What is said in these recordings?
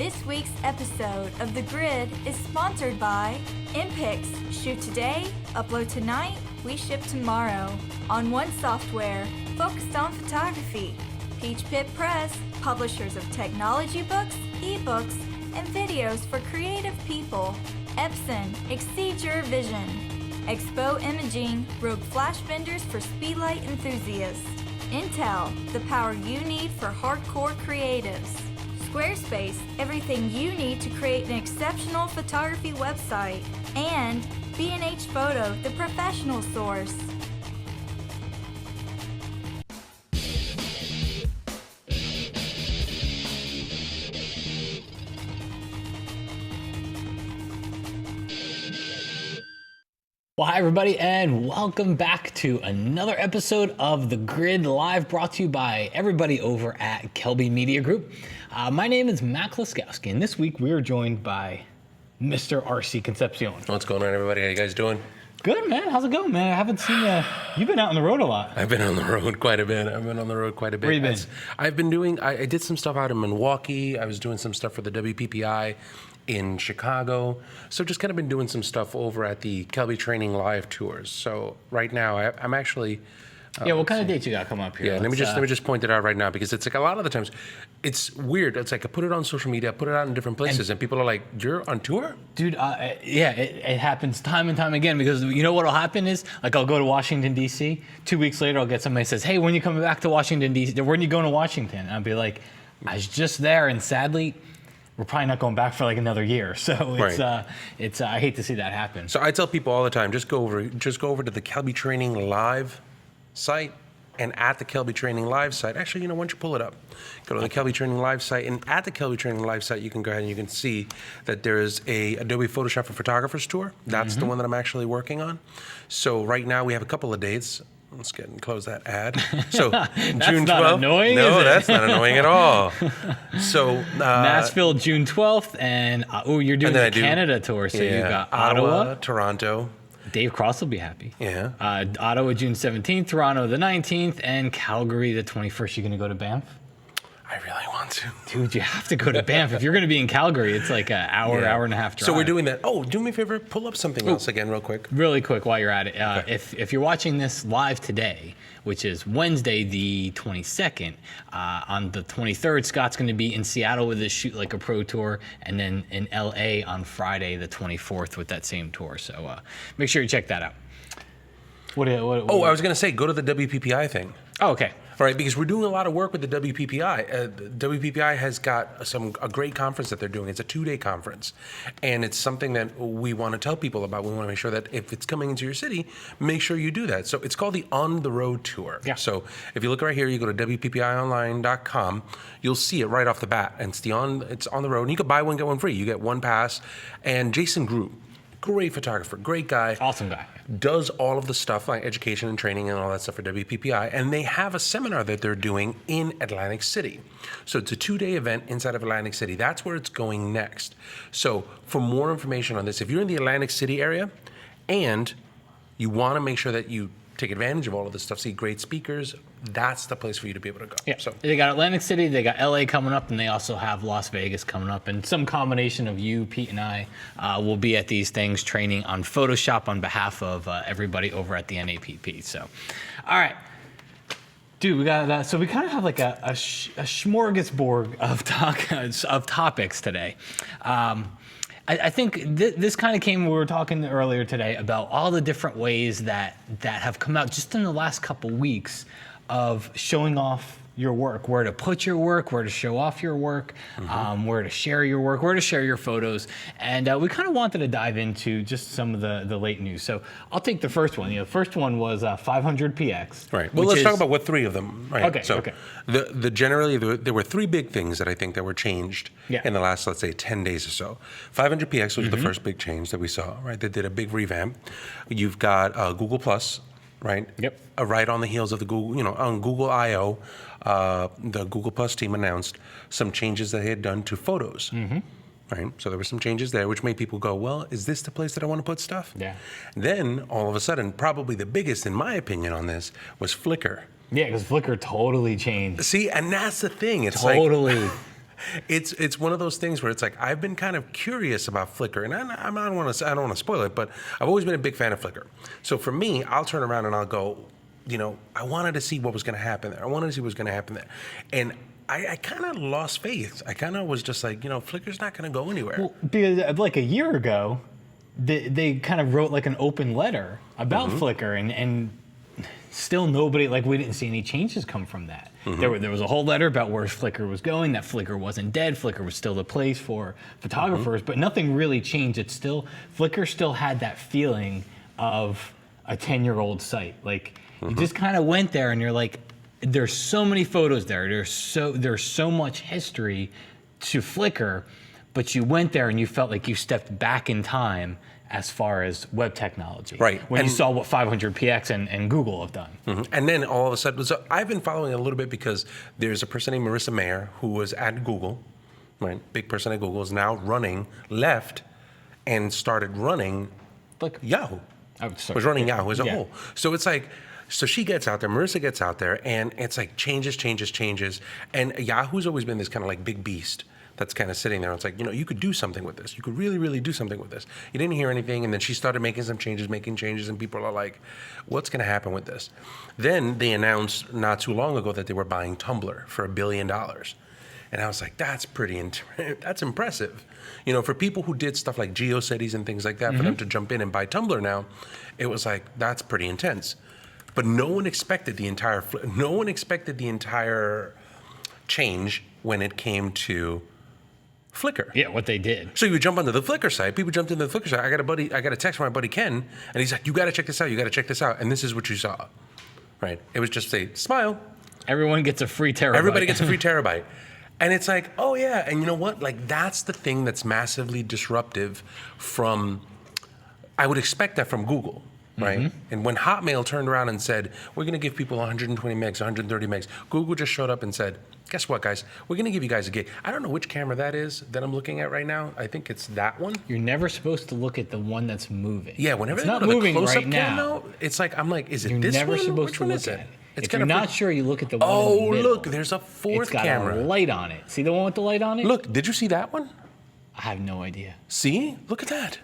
This week's episode of The Grid is sponsored by Impics. Shoot today, upload tonight, we ship tomorrow. On One Software, focused on photography. Peach Pit Press, publishers of technology books, ebooks, and videos for creative people. Epson, exceed your vision. Expo Imaging, rogue flash vendors for speedlight enthusiasts. Intel, the power you need for hardcore creatives. Squarespace, everything you need to create an exceptional photography website. And B&H Photo, the professional source. Well, hi everybody, and welcome back to another episode of The Grid Live, brought to you by everybody over at Kelby Media Group. My name is Matt Kloskowski, and this week we are joined by Mr. RC Concepcion. What's going on, everybody? How you guys doing? Good, man. How's it going, man? I haven't seen you. You've been out on the road a lot. I've been on the road quite a bit. Where you been? I've been doing, I did some stuff out in Milwaukee. I was doing some stuff for the WPPI in Chicago. So just kind of been doing some stuff over at the Kelby Training Live tours. So right now I'm actually... What kind of dates you got coming up here? Yeah, let me just point it out right now, because it's like a lot of the times it's weird. It's like I put it on social media, I put it out in different places, and people are like, "You're on tour?" Dude, it happens time and time again, because you know what'll happen is, like, I'll go to Washington, D.C. 2 weeks later, I'll get somebody who says, "Hey, when are you coming back to Washington, D.C.? When are you going to Washington?" And I'll be like, "I was just there," and sadly, we're probably not going back for like another year. So it's I hate to see that happen. So I tell people all the time, just go over to the Kelby Training Live site, and at the Kelby Training Live site, actually, why don't you pull it up? Go to the Kelby Training Live site, and at the Kelby Training Live site, you can go ahead and you can see that there is a Adobe Photoshop for Photographers tour. That's the one that I'm actually working on. So right now we have a couple of dates. Let's get and close that ad. So June 12th. Not annoying, no, is it? That's not annoying at all. So Nashville, June 12th, and you're doing the Canada tour. So you got Ottawa, Toronto. Dave Cross will be happy. Yeah. Ottawa, June 17th, Toronto the 19th, and Calgary the 21st. You gonna go to Banff? I really want to. Dude, you have to go to Banff. If you're going to be in Calgary, it's like an hour, hour and a half drive. So we're doing that. Oh, do me a favor, pull up something else again real quick. Really quick while you're at it. Okay. If you're watching this live today, which is Wednesday the 22nd, on the 23rd, Scott's going to be in Seattle with his Shoot Like a Pro tour, and then in LA on Friday the 24th with that same tour. So make sure you check that out. What I was going to say, go to the WPPI thing. Oh, okay. Right, because we're doing a lot of work with the WPPI. WPPI has got a great conference that they're doing. It's a 2-day conference, and it's something that we want to tell people about. We want to make sure that if it's coming into your city, make sure you do that. So it's called the On the Road Tour. Yeah. So if you look right here, you go to WPPIonline.com, you'll see it right off the bat, and it's on the road. And you can buy one, get one free. You get one pass. And Jason Grew, great photographer, great guy. Awesome guy. Does all of the stuff like education and training and all that stuff for WPPI. And they have a seminar that they're doing in Atlantic City. So it's a 2-day event inside of Atlantic City. That's where it's going next. So for more information on this, if you're in the Atlantic City area and you want to make sure that you take advantage of all of this stuff, see great speakers, that's the place for you to be able to go. Yeah. So they got Atlantic City, they got LA coming up, and they also have Las Vegas coming up. And some combination of you, Pete, and I will be at these things training on Photoshop on behalf of everybody over at the NAPP. So, all right. Dude, we got that. So we kind of have like a smorgasbord of topics today. I think this kind of came, we were talking earlier today about all the different ways that have come out just in the last couple weeks of showing off your work, where to put your work, where to show off your work, where to share your work, where to share your photos. And we kind of wanted to dive into just some of the late news. So I'll take the first one. The first one was 500px. Right. Well, let's talk about what 3 of them. Right. Okay. So okay. Generally, there were 3 big things that I think that were changed in the last, let's say, 10 days or so. 500px was the first big change that we saw. Right. They did a big revamp. You've got Google Plus. Right. Yep. Right on the heels of the Google, on Google I/O, the Google Plus team announced some changes that they had done to Photos. Right. So there were some changes there, which made people go, well, is this the place that I want to put stuff? Yeah. Then all of a sudden, probably the biggest, in my opinion, on this was Flickr. Yeah, because Flickr totally changed. See, and that's the thing. It's totally. It's one of those things where it's like I've been kind of curious about Flickr, and I don't want to spoil it, but I've always been a big fan of Flickr. So for me, I'll turn around and I'll go, I wanted to see what was going to happen there. I wanted to see what was going to happen there, and I kind of lost faith. I kind of was just like, Flickr's not going to go anywhere. Well, because like a year ago, they kind of wrote like an open letter about Flickr, and still nobody, like we didn't see any changes come from that. There was a whole letter about where Flickr was going, that Flickr wasn't dead, Flickr was still the place for photographers, but nothing really changed. Flickr still had that feeling of a 10-year-old site. Like you just kind of went there and you're like, there's so many photos there. There's so much history to Flickr, but you went there and you felt like you stepped back in time as far as web technology. Right. When you saw what 500px and Google have done. And then all of a sudden, so I've been following a little bit because there's a person named Marissa Mayer who was at Google, right? Big person at Google, is now left and started running Yahoo. Was running Yahoo as a whole. So it's like, so she gets out there, Marissa gets out there, and it's like changes. And Yahoo's always been this kind of like big beast that's kind of sitting there. It's like, you could do something with this. You could really, really do something with this. You didn't hear anything, and then she started making changes, and people are like, what's going to happen with this? Then they announced not too long ago that they were buying Tumblr for $1 billion. And I was like, that's that's impressive. For people who did stuff like GeoCities and things like that, for them to jump in and buy Tumblr now, it was like, that's pretty intense. But no one expected the entire change when it came to Flickr. Yeah, what they did. So you would jump onto the Flickr site. People jumped into the Flickr site. I got a text from my buddy Ken, and he's like, you got to check this out. And this is what you saw. Right? It was just a smile. Everyone gets a free terabyte. Everybody gets a free terabyte. And it's like, oh yeah. And you know what? Like that's the thing that's massively disruptive from, I would expect that from Google. Right? And when Hotmail turned around and said, we're going to give people 120 megs, 130 megs, Google just showed up and said, guess what, guys? We're going to give you guys a gig. I don't know which camera that is that I'm looking at right now. I think it's that one. You're never supposed to look at the one that's moving. Yeah, whenever it's they not go to moving the close-up right cam now. though, it's like, I'm like, is it You're this one? never supposed Which to one look is at it? it. If you're not sure, you look at the one in the middle. Look, there's a fourth camera. It's got a light on it. See the one with the light on it? Look, did you see that one? I have no idea. See? Look at that.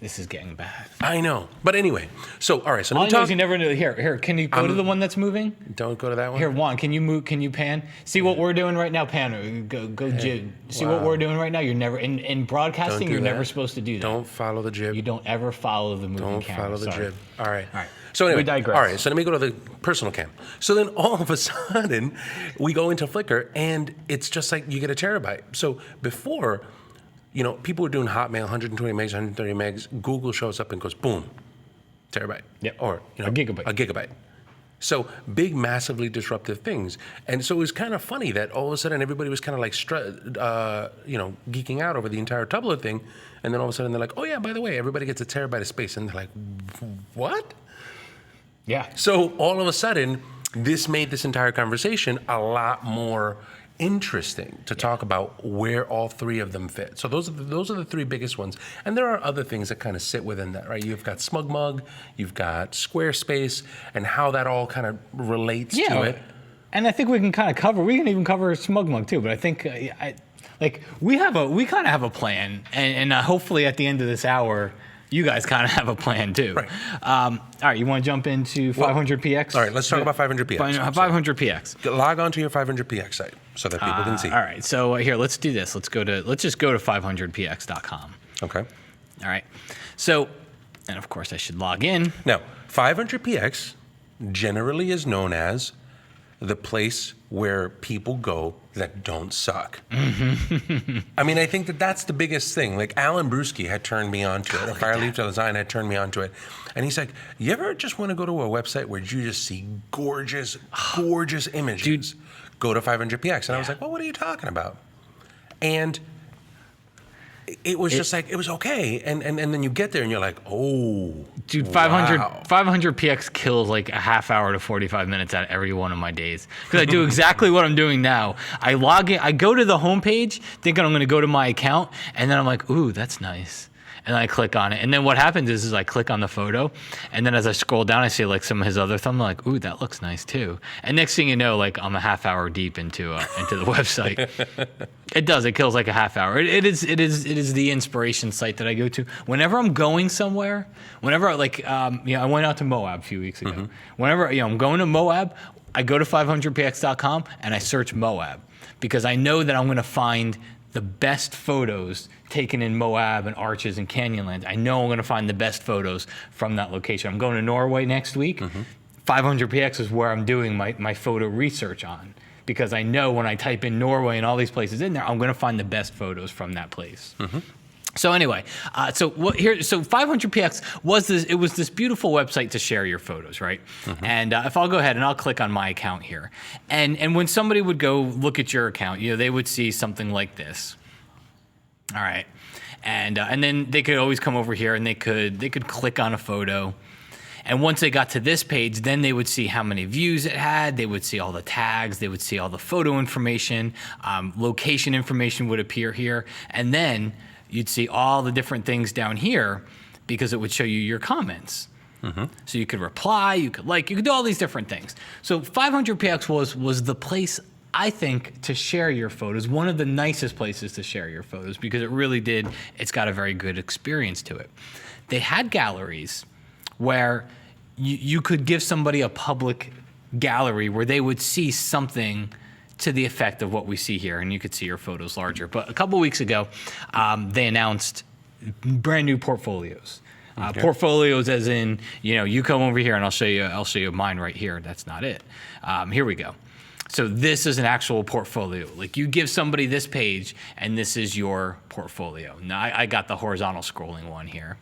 This is getting bad. I know. But anyway, so, all right. So all I let me know talk. is you never knew. Here, can you go to the one that's moving? Don't go to that one. Here, Juan, can you move? Can you pan? See what we're doing right now, pan. Go jib. See what we're doing right now? You're never, in broadcasting, you're never supposed to do that. Don't follow the jib. You don't ever follow the moving camera. Don't follow the jib. All right. All right. So anyway, we digress. All right, so let me go to the personal cam. So then all of a sudden, we go into Flickr, and it's just like you get a terabyte. So before, people were doing Hotmail, 120 megs, 130 megs. Google shows up and goes, boom, terabyte. Yep. Or a gigabyte. A gigabyte. So big, massively disruptive things. And so it was kind of funny that all of a sudden everybody was kind of like, geeking out over the entire Tumblr thing. And then all of a sudden they're like, oh yeah, by the way, everybody gets a terabyte of space. And they're like, what? Yeah. So all of a sudden, this made this entire conversation a lot more interesting to talk about where all three of them fit. So those are the three biggest ones. And there are other things that kind of sit within that, right? You've got SmugMug, you've got Squarespace, and how that all kind of relates to it. And I think we can even cover SmugMug too, but I think we kind of have a plan, and hopefully at the end of this hour, you guys kind of have a plan too. Right. All right, you want to jump into 500px? All right, let's talk about 500px. 500px. Log on to your 500px site so that people can see. All right, so here, let's do this. Let's just go to 500px.com. Okay. All right. So, and of course I should log in. Now, 500px generally is known as the place where people go that don't suck. I mean, I think that's the biggest thing. Like Alan Bruschi had turned me on to it. Or Fireleaf Design had turned me on to it. And he's like, you ever just want to go to a website where you just see gorgeous, gorgeous images? Dude. Go to 500px. And I was like, well, what are you talking about? And it was just like, it was okay. And then you get there and you're like, oh. Dude, wow. 500px kills like a half hour to 45 minutes out of every one of my days. Because I do exactly what I'm doing now. I log in, I go to the homepage thinking I'm going to go to my account, and then I'm like, ooh, that's nice. and I click on it. And then what happens is I click on the photo, and then as I scroll down, I see like some of his other thumbnails, like, ooh, that looks nice too. And next thing you know, like I'm a half hour deep into the website. It kills like a half hour. It is the inspiration site that I go to whenever I'm going somewhere. Whenever I went out to Moab a few weeks ago. Whenever I'm going to Moab, I go to 500px.com and I search Moab, because I know that I'm going to find the best photos taken in Moab and Arches and Canyonlands. I know I'm going to find the best photos from that location. I'm going to Norway next week. 500px is where I'm doing my photo research on, because I know when I type in Norway and all these places in there, I'm going to find the best photos from that place. So anyway, so 500px was this beautiful website to share your photos, right? And if I'll go ahead and I'll click on my account here, and when somebody would go look at your account, they would see something like this. All right, and then they could always come over here and they could click on a photo. And once they got to this page, then they would see how many views it had. They would see all the tags. They would see all the photo information. Location information would appear here. And then you'd see all the different things down here, because it would show you your comments. So you could reply, you could do all these different things. So 500px was the place, I think, to share your photos, one of the nicest places to share your photos, because it's got a very good experience to it. They had galleries where you could give somebody a public gallery where they would see something to the effect of what we see here, and you could see your photos larger. But a couple weeks ago, they announced brand new portfolios. Portfolios as in, you come over here and I'll show you mine right here. That's not it. Here we go. So this is an actual portfolio. Like, you give somebody this page and this is your portfolio. Now I got the horizontal scrolling one here,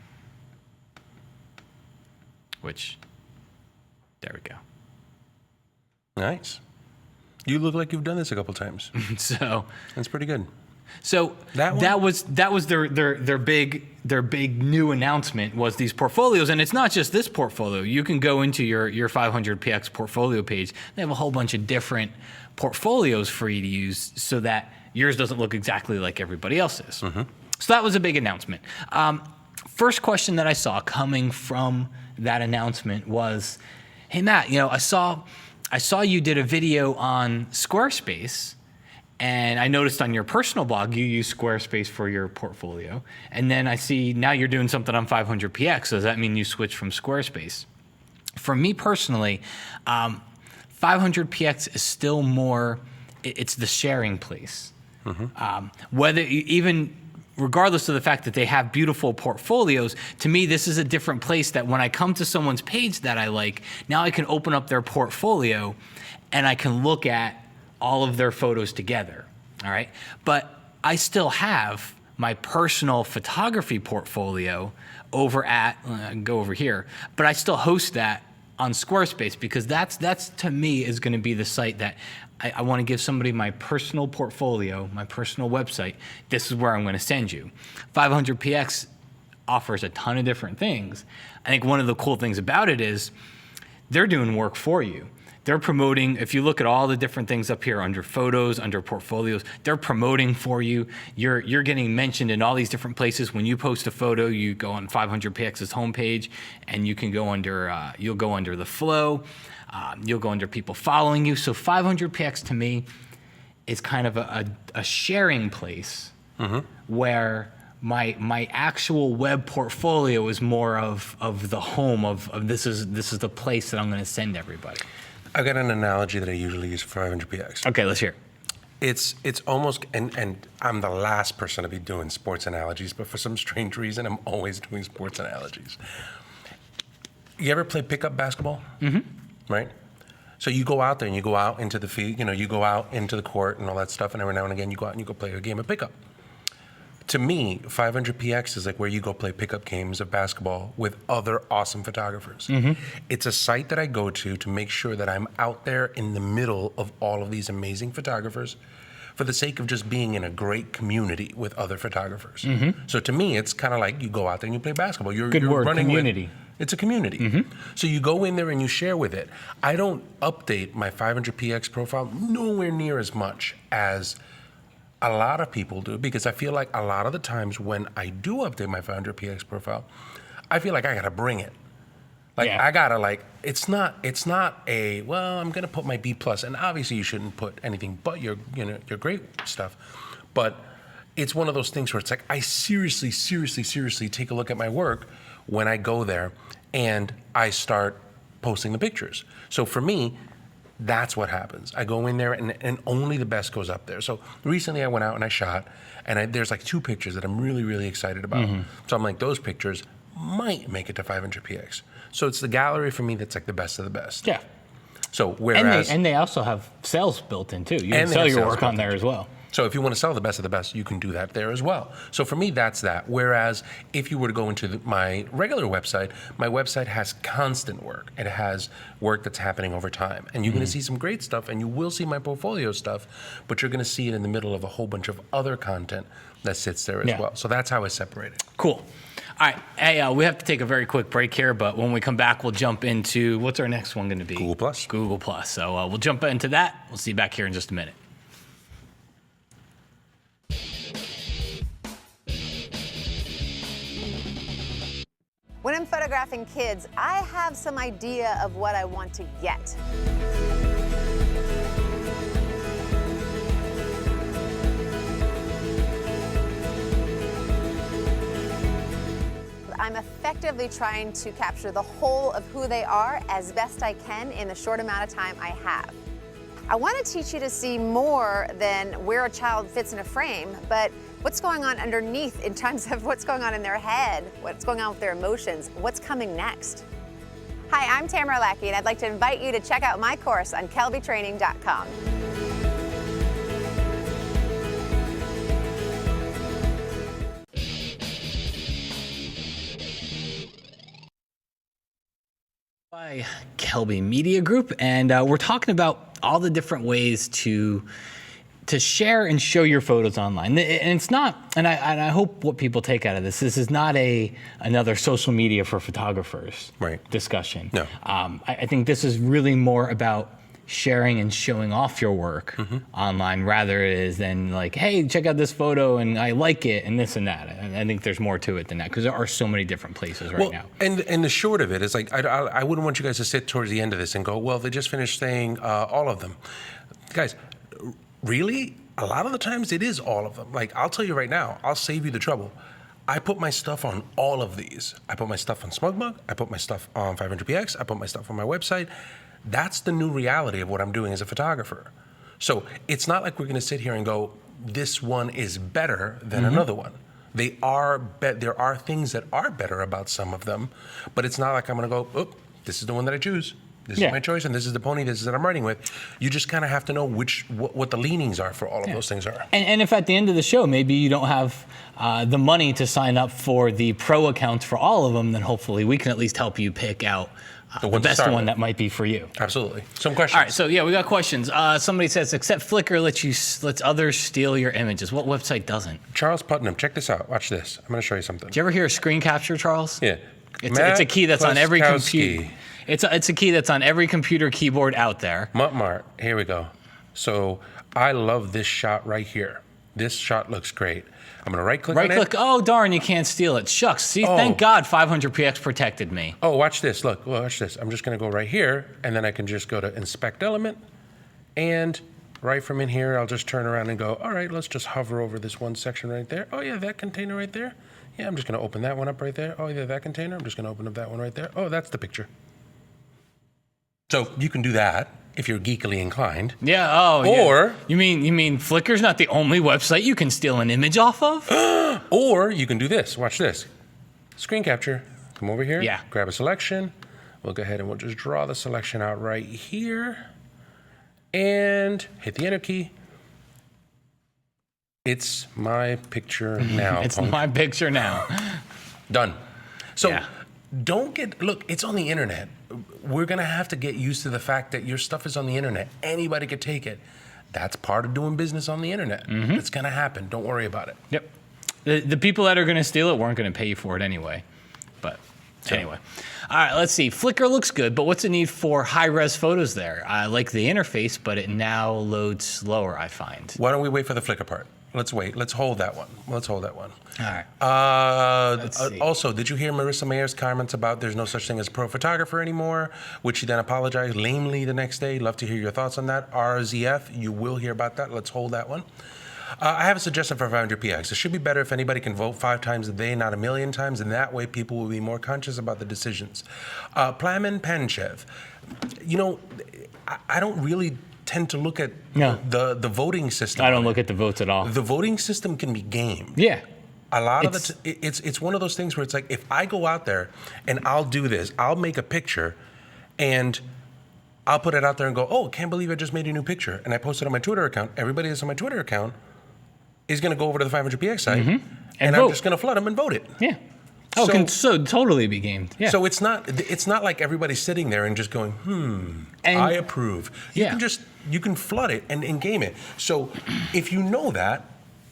there we go. Nice. You look like you've done this a couple times. So that's pretty good. So that was their big new announcement, was these portfolios. And it's not just this portfolio. You can go into your 500px portfolio page. They have a whole bunch of different portfolios for you to use, so that yours doesn't look exactly like everybody else's. So that was a big announcement. First question that I saw coming from that announcement was, hey Matt, I saw you did a video on Squarespace, and I noticed on your personal blog you use Squarespace for your portfolio, and then I see now you're doing something on 500px. So does that mean you switched from Squarespace? For me personally, 500px is still more, it's the sharing place. Regardless of the fact that they have beautiful portfolios, to me, this is a different place that when I come to someone's page that I like, now I can open up their portfolio and I can look at all of their photos together, all right? But I still have my personal photography portfolio over at, I can go over here, but I still host that on Squarespace, because that's to me is gonna be the site that I want to give somebody my personal portfolio, my personal website. This is where I'm going to send you. 500px offers a ton of different things. I think one of the cool things about it is they're doing work for you. They're promoting, if you look at all the different things up here under photos, under portfolios, they're promoting for you. You're getting mentioned in all these different places. When you post a photo, you go on 500px's homepage, and you can go under, you'll go under the flow. You'll go under people following you. So 500px to me is kind of a sharing place where my actual web portfolio is more of the home of this is the place that I'm going to send everybody. I got an analogy that I usually use for 500px. Okay, let's hear it. It's almost, and I'm the last person to be doing sports analogies, but for some strange reason, I'm always doing sports analogies. You ever play pickup basketball? Right? So you go out there and you go out into the field, you go out into the court and all that stuff, and every now and again you go out and you go play a game of pickup. To me, 500px is like where you go play pickup games of basketball with other awesome photographers. It's a site that I go to make sure that I'm out there in the middle of all of these amazing photographers, for the sake of just being in a great community with other photographers. So to me, it's kind of like you go out there and you play basketball. You're running community. It's a community. So you go in there and you share with it. I don't update my 500px profile nowhere near as much as a lot of people do, because I feel like a lot of the times when I do update my 500px profile, I feel like I gotta bring it. Like I gotta it's not a, well, I'm gonna put my B plus, and obviously you shouldn't put anything but your great stuff, but it's one of those things where it's like I seriously take a look at my work when I go there and I start posting the pictures. So for me, that's what happens. I go in there and only the best goes up there. So recently I went out and I shot, and there's like 2 pictures that I'm really excited about. So I'm like, those pictures might make it to 500px. So it's the gallery for me that's like the best of the best. Yeah. So whereas... And they also have sales built in too. You can sell your work on there as well. So if you want to sell the best of the best, you can do that there as well. So for me, that's that. Whereas if you were to go into my regular website, my website has constant work. It has work that's happening over time. And you're going to see some great stuff, and you will see my portfolio stuff, but you're going to see it in the middle of a whole bunch of other content that sits there as well. So that's how I separate it. Cool. All right. Hey, we have to take a very quick break here, but when we come back, we'll jump into, what's our next one going to be? Google Plus. Google Plus. So we'll jump into that. We'll see you back here in just a minute. When I'm photographing kids, I have some idea of what I want to get. I'm effectively trying to capture the whole of who they are as best I can in the short amount of time I have. I want to teach you to see more than where a child fits in a frame, but what's going on underneath in terms of what's going on in their head, what's going on with their emotions, what's coming next. Hi, I'm Tamara Lackey, and I'd like to invite you to check out my course on kelbytraining.com. By Kelby Media Group, and we're talking about all the different ways to share and show your photos online. And it's not, and I hope what people take out of this is not another social media for photographers discussion. No. I think this is really more about sharing and showing off your work online rather than like, hey, check out this photo and I like it and this and that. And I think there's more to it than that because there are so many different places right now. And the short of it is like, I wouldn't want you guys to sit towards the end of this and go, well, they just finished saying all of them. Guys, really? A lot of the times it is all of them. Like, I'll tell you right now, I'll save you the trouble. I put my stuff on all of these. I put my stuff on SmugMug. I put my stuff on 500px. I put my stuff on my website. That's the new reality of what I'm doing as a photographer. So it's not like we're going to sit here and go, this one is better than another one. There are things that are better about some of them, but it's not like I'm going to go, oh, this is the one that I choose. This is my choice, and this is the pony. This is that I'm writing with. You just kind of have to know what the leanings are for all of those things are. And if at the end of the show, maybe you don't have the money to sign up for the pro accounts for all of them, then hopefully we can at least help you pick out the best one that might be for you. Absolutely. Some questions. All right, so yeah, we got questions. Somebody says, except Flickr lets others steal your images. What website doesn't? Charles Putnam, check this out. Watch this. I'm going to show you something. Did you ever hear of screen capture, Charles? Yeah. It's a key that's on every computer. It's a key that's on every computer keyboard out there. Mart, here we go. So I love this shot right here. This shot looks great. I'm gonna right click on it. Right click, oh darn, you can't steal it. Shucks, see, thank God 500px protected me. Oh, watch this, look, watch this. I'm just gonna go right here, and then I can just go to inspect element, and right from in here, I'll just turn around and go, all right, let's just hover over this one section right there. Oh yeah, that container right there. Yeah, I'm just gonna open that one up right there. Oh yeah, that container, I'm just gonna open up that one right there. Oh, that's the picture. So you can do that if you're geekily inclined. Yeah. Oh. Or you mean Flickr's not the only website you can steal an image off of? Or you can do this. Watch this. Screen capture. Come over here. Yeah. Grab a selection. We'll go ahead and we'll just draw the selection out right here, and hit the enter key. It's my picture now. It's my picture now. Done. So look, it's on the internet. We're going to have to get used to the fact that your stuff is on the internet. Anybody could take it. That's part of doing business on the internet. It's going to happen. Don't worry about it. Yep. The people that are going to steal it weren't going to pay you for it anyway. But anyway. All right, let's see. Flickr looks good, but what's the need for high-res photos there? I like the interface, but it now loads slower, I find. Why don't we wait for the Flickr part? Let's wait. Let's hold that one. All right. Let's see. Also, did you hear Marissa Mayer's comments about there's no such thing as a pro photographer anymore, which she then apologized lamely the next day? Love to hear your thoughts on that. RZF, you will hear about that. Let's hold that one. I have a suggestion for 500px. It should be better if anybody can vote 5 times a day, not a million times, and that way people will be more conscious about the decisions. Plamen Panchev, I don't really tend to look at the voting system. I don't look at the votes at all. The voting system can be gamed. Yeah. A lot of it's one of those things where it's like, if I go out there and I'll do this, I'll make a picture and I'll put it out there and go, oh, can't believe I just made a new picture. And I post it on my Twitter account. Everybody that's on my Twitter account is going to go over to the 500px site and I'm just going to flood them and vote it. Yeah. Oh, so, can so totally be gamed. Yeah. So it's not like everybody's sitting there and just going, I approve. You can flood it and game it. So if you know that,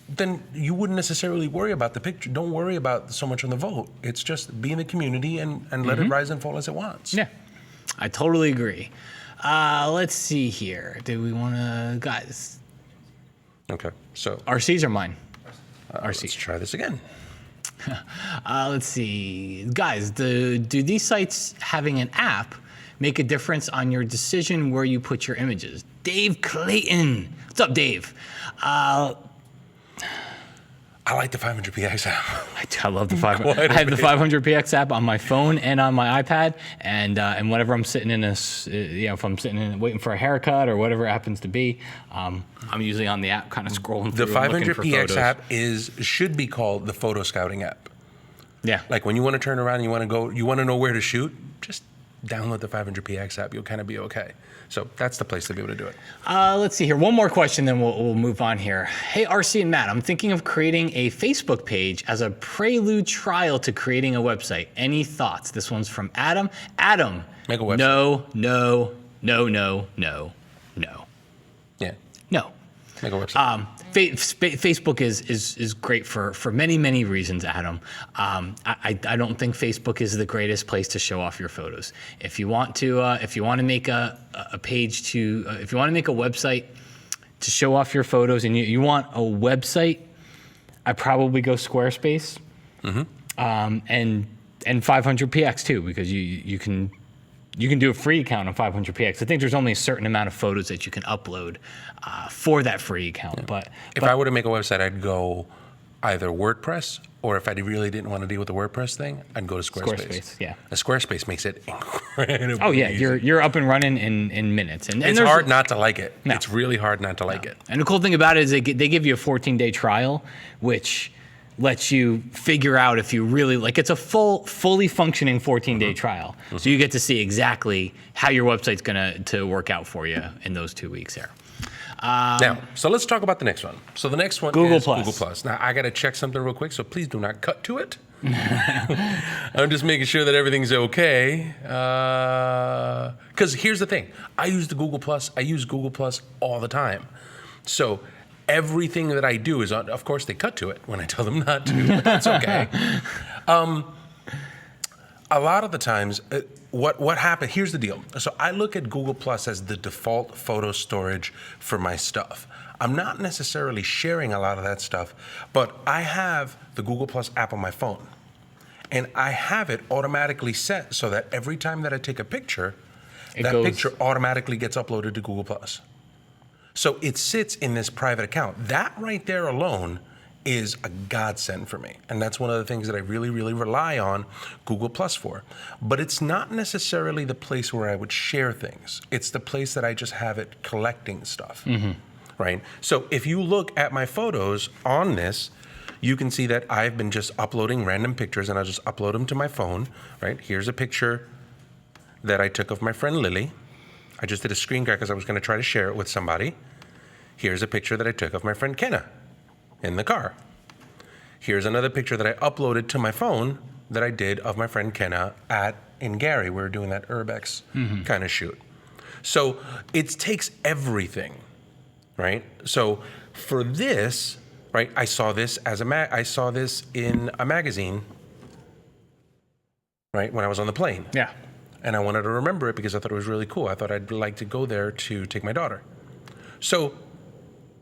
then you wouldn't necessarily worry about the picture. Don't worry about so much on the vote. It's just be in the community and let it rise and fall as it wants. Yeah, I totally agree. Let's see here. Do we want to, guys? Okay, so. RCs are mine. RC. Let's try this again. Let's see. Guys, do these sites having an app make a difference on your decision where you put your images? Dave Clayton. What's up, Dave? I like the 500px app. I love the 500. I have the 500px app on my phone and on my iPad, and whenever I'm sitting in if I'm sitting in waiting for a haircut or whatever it happens to be, I'm usually on the app, kind of scrolling through. The 500px app should be called the photo scouting app. Yeah. Like when you want to turn around and you want to know where to shoot, just download the 500px app. You'll kind of be okay. So that's the place to be able to do it. Let's see here. One more question, then we'll move on here. Hey, RC and Matt, I'm thinking of creating a Facebook page as a prelude trial to creating a website. Any thoughts? This one's from Adam. Adam. Make a website. No. Yeah. No. Make a website. Facebook is great for many reasons, Adam. I don't think Facebook is the greatest place to show off your photos. If you want to make a page if you want to make a website to show off your photos, and you want a website, I probably go Squarespace, and 500px too, because you can do a free account on 500px. I think there's only a certain amount of photos that you can upload for that free account. Yeah. If I were to make a website, I'd go either WordPress, or if I really didn't want to deal with the WordPress thing, I'd go to Squarespace. Yeah. Squarespace makes it incredible. Oh yeah, you're up and running in minutes. And it's hard not to like it. No. It's really hard not to like it. And the cool thing about it is they give you a 14-day trial, which lets you figure out if you really like. It's a fully functioning 14-day trial, so you get to see exactly how your website's to work out for you in those 2 weeks here. Now, so let's talk about the next one. So the next one is Google Plus. Now I got to check something real quick, so please do not cut to it. I'm just making sure that everything's okay. Because here's the thing: I use Google Plus all the time. So everything that I do is on. Of course, they cut to it when I tell them not to, but that's okay. A lot of the times, what happened? Here's the deal. So I look at Google Plus as the default photo storage for my stuff. I'm not necessarily sharing a lot of that stuff, but I have the Google Plus app on my phone, and I have it automatically set so that every time that I take a picture, picture automatically gets uploaded to Google Plus. So it sits in this private account. That right there alone is a godsend for me. And that's one of the things that I really rely on Google Plus for. But it's not necessarily the place where I would share things. It's the place that I just have it collecting stuff, right? So if you look at my photos on this, you can see that I've been just uploading random pictures, and I'll just upload them to my phone, right? Here's a picture that I took of my friend Lily. I just did a screen grab because I was going to try to share it with somebody. Here's a picture that I took of my friend Kenna in the car. Here's another picture that I uploaded to my phone that I did of my friend Kenna in Gary. We were doing that Urbex kind of shoot. So it takes everything, right? So for this, right, I saw this in a magazine, right, when I was on the plane. Yeah. And I wanted to remember it because I thought it was really cool. I thought I'd like to go there to take my daughter. So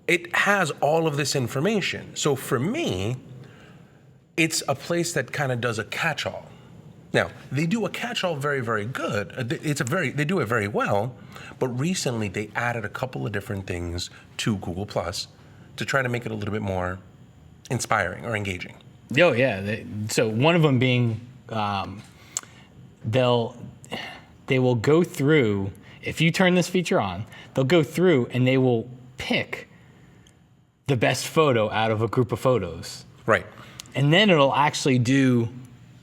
it has all of this information. So for me, it's a place that kind of does a catch-all. Now, they do a catch-all very, very good. They do it very well, but recently they added a couple of different things to Google Plus to try to make it a little bit more inspiring or engaging. Oh yeah. So one of them being, they will go through. If you turn this feature on, they'll go through and they will pick the best photo out of a group of photos. Right. And then it'll actually do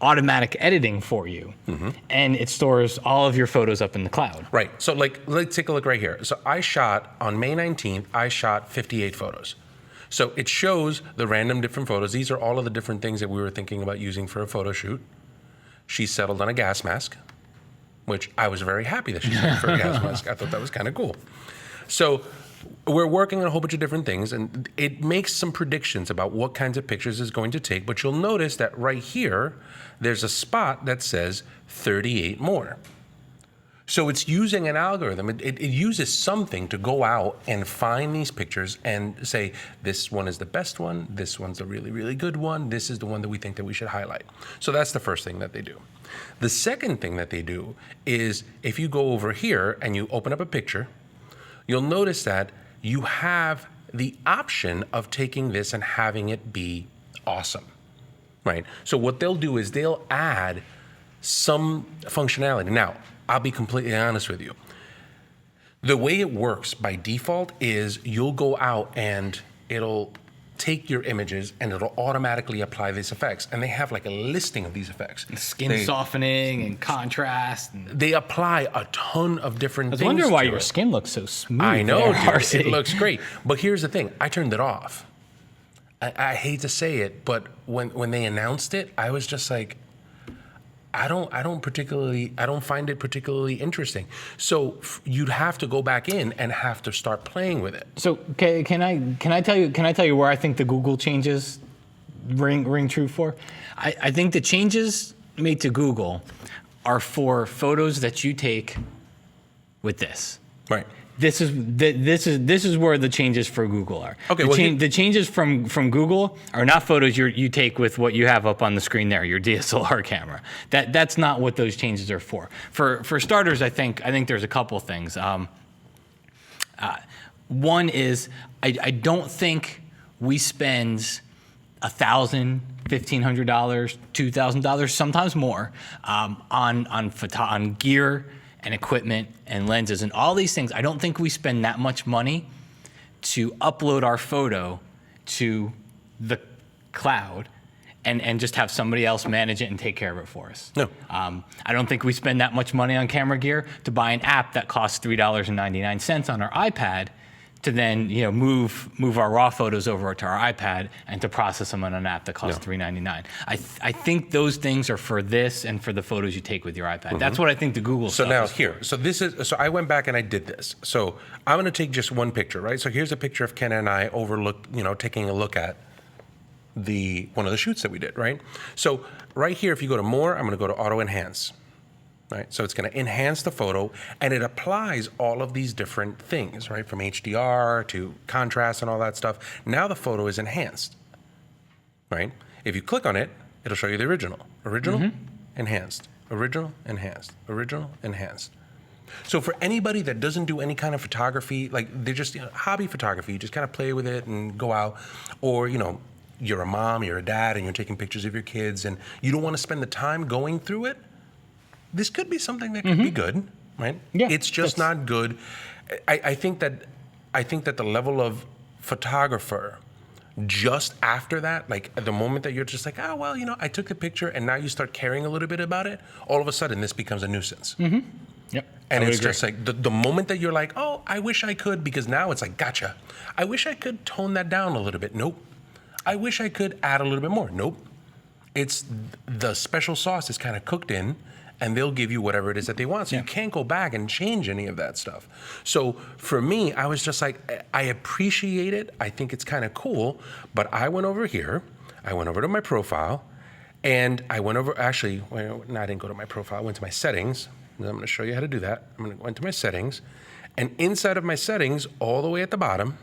automatic editing for you. And it stores all of your photos up in the cloud. Right. So like, let's take a look right here. So I shot on May 19th, I shot 58 photos. So it shows the random different photos. These are all of the different things that we were thinking about using for a photo shoot. She settled on a gas mask, which I was very happy that she settled for a gas mask. I thought that was kind of cool. So we're working on a whole bunch of different things, and it makes some predictions about what kinds of pictures it's going to take. But you'll notice that right here, there's a spot that says 38 more. So it's using an algorithm. It uses something to go out and find these pictures and say, this one is the best one, this one's a really, really good one, this is the one that we think that we should highlight. So that's the first thing that they do. The second thing that they do is if you go over here and you open up a picture, you'll notice that you have the option of taking this and having it be awesome, right? So what they'll do is they'll add some functionality. Now, I'll be completely honest with you. The way it works by default is you'll go out and it'll take your images and it'll automatically apply these effects. And they have like a listing of these effects. Skin softening and contrast. And they apply a ton of different things. I was wondering why to your it. skin looks so smooth. I know, there, dude, it looks great. But here's the thing, I turned it off. I hate to say it, but when they announced it, I was just like, I don't find it particularly interesting. So you'd have to go back in and have to start playing with it. So can I tell you where I think the Google changes ring true for? I think the changes made to Google are for photos that you take with this. Right. This is where the changes for Google are. Okay, the changes from Google are not photos you take with what you have up on the screen there, your DSLR camera. That's not what those changes are for. For starters, I think there's a couple things. One is I don't think we spend $1,000, $1,500, $2,000, sometimes more on gear and equipment and lenses and all these things. I don't think we spend that much money to upload our photo to the cloud and just have somebody else manage it and take care of it for us. No. I don't think we spend that much money on camera gear to buy an app that costs $3.99 on our iPad to then move our raw photos over to our iPad and to process them on an app that costs $3.99. I think those things are for this and for the photos you take with your iPad. That's what I think the Google so stuff now is here, for. So I went back and I did this. So I'm going to take just one picture, right? So here's a picture of Ken and I taking a look at one of the shoots that we did, right? So right here, if you go to more, I'm going to go to auto enhance. Right? So it's going to enhance the photo, and it applies all of these different things, right? From HDR to contrast and all that stuff. Now the photo is enhanced, right? If you click on it, it'll show you the original. Original, enhanced. Original, enhanced. Original, enhanced. So for anybody that doesn't do any kind of photography, like they're just hobby photography, you just kind of play with it and go out, or you're a mom, you're a dad, and you're taking pictures of your kids, and you don't want to spend the time going through it, this could be something that could be good, right? Yeah, it's just not good. I think that the level of photographer just after that, like at the moment that you're just like, oh well, I took the picture, and now you start caring a little bit about it. All of a sudden, this becomes a nuisance. Yep. And it's just like the moment that you're like, oh, I wish I could, because now it's like, gotcha. I wish I could tone that down a little bit. Nope. I wish I could add a little bit more. Nope. It's the special sauce is kind of cooked in, and they'll give you whatever it is that they want. So you can't go back and change any of that stuff. So for me, I was just like, I appreciate it. I think it's kind of cool. But I went over here. I went over to my profile. And I went over, I didn't go to my profile. I went to my settings. And I'm going to show you how to do that. I'm going to go into my settings. And inside of my settings, all the way at the bottom,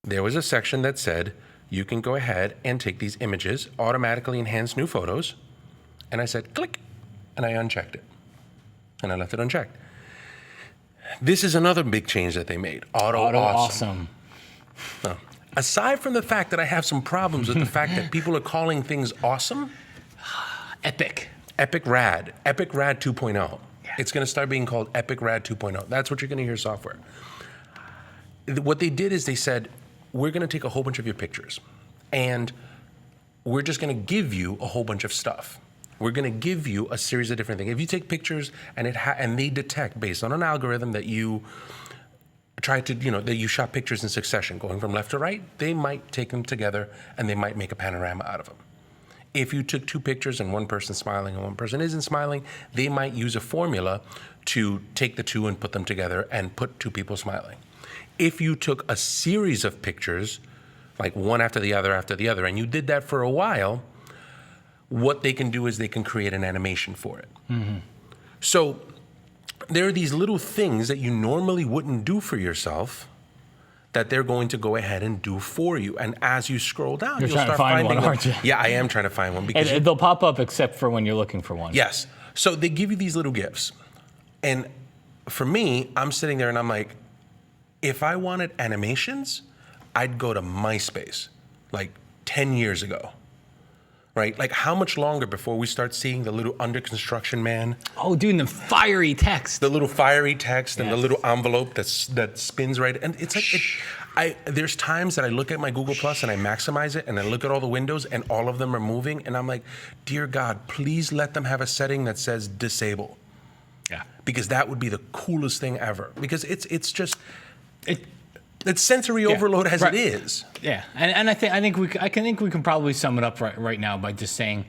there was a section that said, you can go ahead and take these images, automatically enhance new photos. And I said, click, and I unchecked it. And I left it unchecked. This is another big change that they made. Auto awesome. No. Aside from the fact that I have some problems with the fact that people are calling things awesome. Epic. Epic Rad 2.0. Yeah. It's going to start being called Epic Rad 2.0. That's what you're going to hear software. What they did is they said, we're going to take a whole bunch of your pictures and we're just going to give you a whole bunch of stuff. We're going to give you a series of different things. If you take pictures and and they detect based on an algorithm that you try to, that you shot pictures in succession going from left to right, they might take them together and they might make a panorama out of them. If you took two pictures and one person's smiling and one person isn't smiling, they might use a formula to take the two and put them together and put two people smiling. If you took a series of pictures, like one after the other, and you did that for a while, what they can do is they can create an animation for it. Mm-hmm. So there are these little things that you normally wouldn't do for yourself that they're going to go ahead and do for you. And as you scroll down, you'll start trying to find finding one, aren't you? Yeah, I am trying to find one. Because they'll pop up except for when you're looking for one. Yes. So they give you these little gifts. And for me, I'm sitting there and I'm like, if I wanted animations, I'd go to MySpace like 10 years ago. Right? Like how much longer before we start seeing the little under construction man? Oh, dude, the fiery text. The little fiery text and the little envelope that spins right. And it's like, there's times that I look at my Google Plus and I maximize it and I look at all the windows and all of them are moving. And I'm like, dear God, please let them have a setting that says disable. Yeah. Because that would be the coolest thing ever. Because it's just... It's sensory overload as it is. Yeah, and I think we can probably sum it up right now by just saying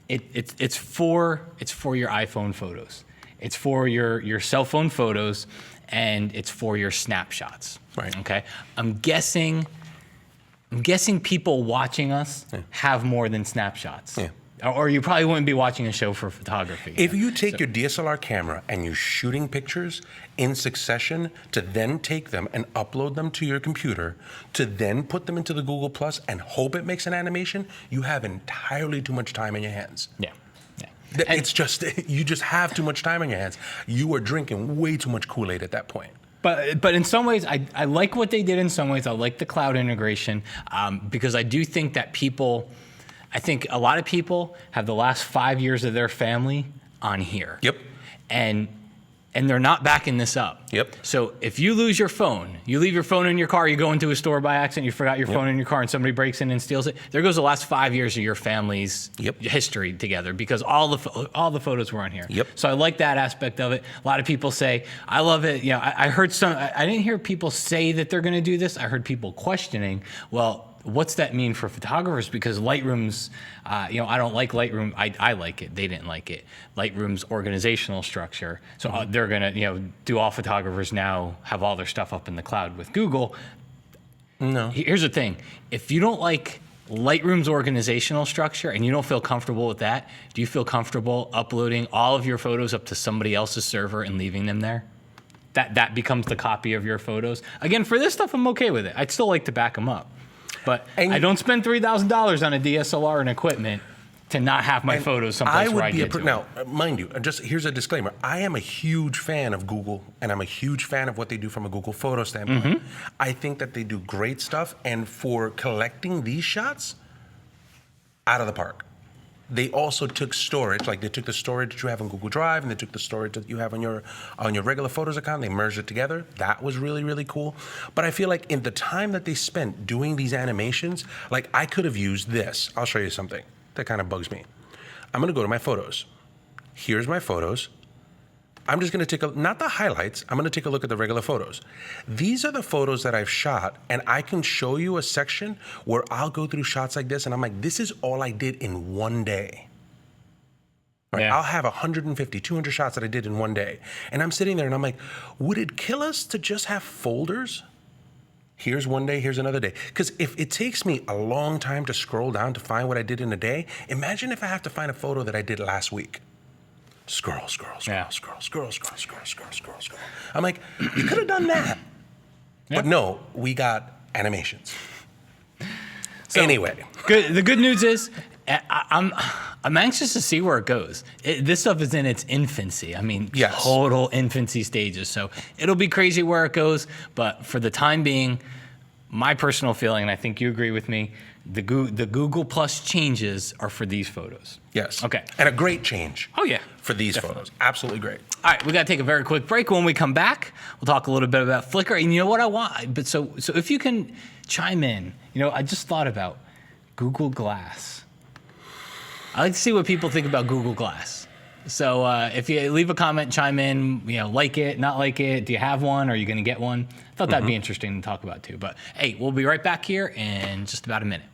it's for your iPhone photos, it's for your cell phone photos, and it's for your snapshots. Right. Okay. I'm guessing people watching us have more than snapshots. Yeah. Or you probably wouldn't be watching a show for photography. If you take your DSLR camera and you're shooting pictures in succession to then take them and upload them to your computer, to then put them into the Google Plus and hope it makes an animation, you have entirely too much time in your hands. Yeah. It's just, you just have too much time in your hands. You are drinking way too much Kool-Aid at that point. But in some ways, I like what they did in some ways. I like the cloud integration because I do think that I think a lot of people have the last 5 years of their family on here. Yep. And they're not backing this up. Yep. So if you lose your phone, you leave your phone in your car, you go into a store by accident, you forgot your phone in your car and somebody breaks in and steals it, there goes the last 5 years of your family's history together because all the photos were on here. Yep. So I like that aspect of it. A lot of people say, I love it. I heard I didn't hear people say that they're going to do this. I heard people questioning, well, what's that mean for photographers? Because Lightroom's, I don't like Lightroom. I like it. They didn't like it. Lightroom's organizational structure. So they're going to, do all photographers now have all their stuff up in the cloud with Google? No. Here's the thing. If you don't like Lightroom's organizational structure and you don't feel comfortable with that, do you feel comfortable uploading all of your photos up to somebody else's server and leaving them there? That becomes the copy of your photos. Again, for this stuff, I'm okay with it. I'd still like to back them up. But I don't spend $3,000 on a DSLR and equipment to not have my photos someplace where I get to it. Now, mind you, here's a disclaimer. I am a huge fan of Google, and I'm a huge fan of what they do from a Google photo standpoint. Mm-hmm. I think that they do great stuff, and for collecting these shots, out of the park. They also took storage, like they took the storage that you have on Google Drive and they took the storage that you have on your regular Photos account. They merged it together. That was really, really cool. But I feel like in the time that they spent doing these animations, like I could have used this. I'll show you something that kind of bugs me. I'm going to go to my photos. Here's my photos. I'm just going to take not the highlights. I'm going to take a look at the regular photos. These are the photos that I've shot, and I can show you a section where I'll go through shots like this, and I'm like, this is all I did in one day. Right? Yeah. I'll have 150, 200 shots that I did in one day. And I'm sitting there, and I'm like, would it kill us to just have folders? Here's one day, here's another day. Because if it takes me a long time to scroll down to find what I did in a day, imagine if I have to find a photo that I did last week. Scroll. I'm like, you could have done that. Yeah. But no, we got animations. Anyway. The good news is I'm anxious to see where it goes. This stuff is in its infancy. I mean, Yes. total infancy stages. So it'll be crazy where it goes. But for the time being, my personal feeling, and I think you agree with me, the Google Plus changes are for these photos. Yes. Okay. And a great change. Oh, yeah. For these photos. Absolutely great. All right, we got to take a very quick break. When we come back, we'll talk a little bit about Flickr. And you know what I want? But so if you can chime in, I just thought about Google Glass. I like to see what people think about Google Glass. So if you leave a comment, chime in, like it, not like it, do you have one? Are you going to get one? I thought that'd be interesting to talk about too. But hey, we'll be right back here in just about a minute.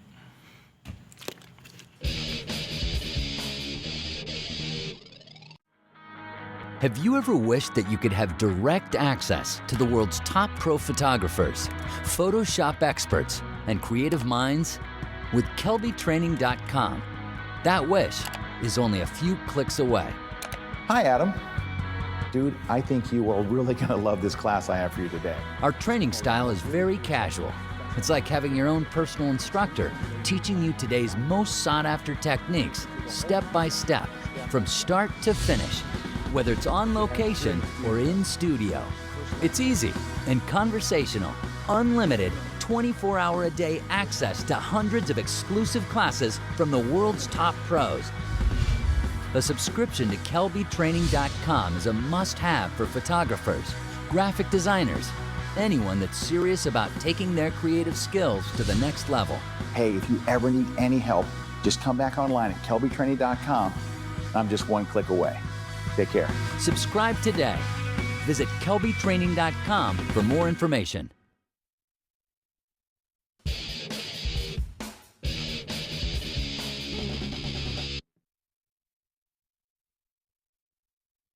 Have you ever wished that you could have direct access to the world's top pro photographers, Photoshop experts, and creative minds? With KelbyTraining.com, that wish is only a few clicks away. Hi, Adam. Dude, I think you are really going to love this class I have for you today. Our training style is very casual. It's like having your own personal instructor teaching you today's most sought-after techniques, step by step, from start to finish, whether it's on location or in studio. It's easy and conversational, unlimited, 24-hour-a-day access to hundreds of exclusive classes from the world's top pros. A subscription to KelbyTraining.com is a must-have for photographers, graphic designers, anyone that's serious about taking their creative skills to the next level. Hey, if you ever need any help, just come back online at KelbyTraining.com. I'm just one click away. Take care. Subscribe today. Visit KelbyTraining.com for more information.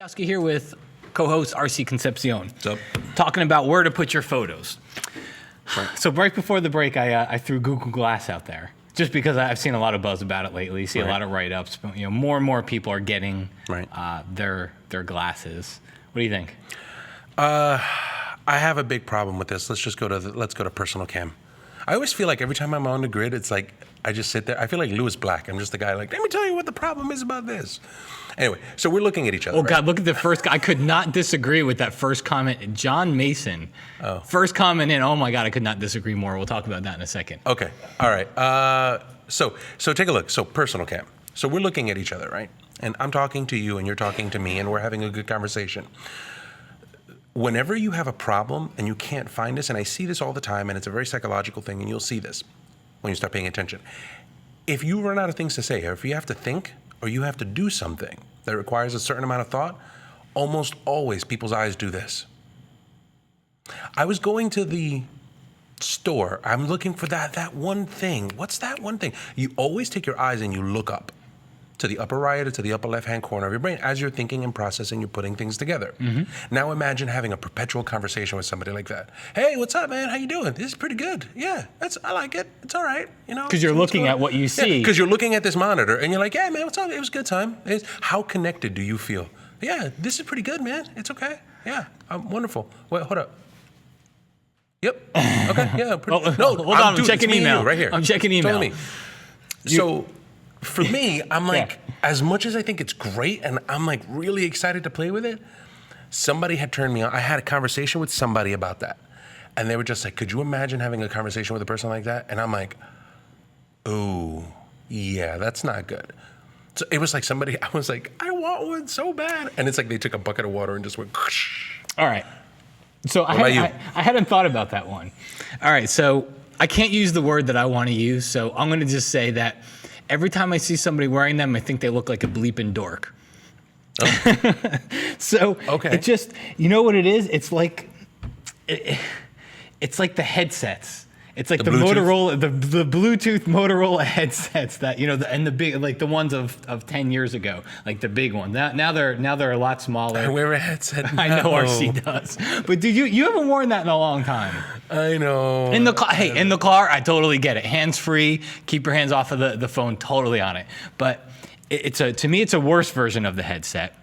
Kloskowski here with co-host RC Concepcion. What's up? Talking about where to put your photos. So right before the break, I threw Google Glass out there. Just because I've seen a lot of buzz about it lately, see a lot of write-ups. But, more and more people are getting their glasses. What do you think? I have a big problem with this. Let's go to personal cam. I always feel like every time I'm on the grid, it's like I just sit there. I feel like Lewis Black. I'm just the guy like, let me tell you what the problem is about this. Anyway, so we're looking at each other. Oh, God, look at the first guy. I could not disagree with that first comment. John Mason. Oh. First comment in. Oh, my God, I could not disagree more. We'll talk about that in a second. Okay. All right. So take a look. So personal cam. So we're looking at each other, right? And I'm talking to you and you're talking to me and we're having a good conversation. Whenever you have a problem and you can't find us, and I see this all the time, and it's a very psychological thing, and you'll see this when you start paying attention. If you run out of things to say, or if you have to think, or you have to do something that requires a certain amount of thought, almost always people's eyes do this. I was going to the store. I'm looking for that one thing. What's that one thing? You always take your eyes and you look up to the upper right or to the upper left-hand corner of your brain as you're thinking and processing, you're putting things together. Now imagine having a perpetual conversation with somebody like that. Hey, what's up, man? How you doing? This is pretty good. Yeah, I like it. It's all right. Because you're looking at what you see. Because you're looking at this monitor and you're like, yeah, man, what's up? It was a good time. How connected do you feel? Yeah, this is pretty good, man. It's okay. Yeah, wonderful. Wait, hold up. Yep. Okay. Yeah. No, hold on. I'm checking email right here. I'm checking email. Tell me. So, for me, I'm like, as much as I think it's great, and I'm like really excited to play with it. Somebody had turned me on. I had a conversation with somebody about that, and they were just like, "Could you imagine having a conversation with a person like that?" And I'm like, "Oh, yeah, that's not good." So it was like somebody. I was like, "I want one so bad," and it's like they took a bucket of water and just went. All right. So I hadn't thought about that one. All right. So I can't use the word that I want to use. So I'm going to just say that every time I see somebody wearing them, I think they look like a bleeping dork. Oh. So it just, you know what it is? It's like it's like the headsets. It's like the Motorola, the Bluetooth Motorola headsets that, and the big, like the ones of 10 years ago, like the big one. Now they're a lot smaller. I wear a headset now. I know RC does. But dude, you haven't worn that in a long time. I know. In the car, I totally get it. Hands free, keep your hands off of the phone, totally on it. But to me, it's a worse version of the headset.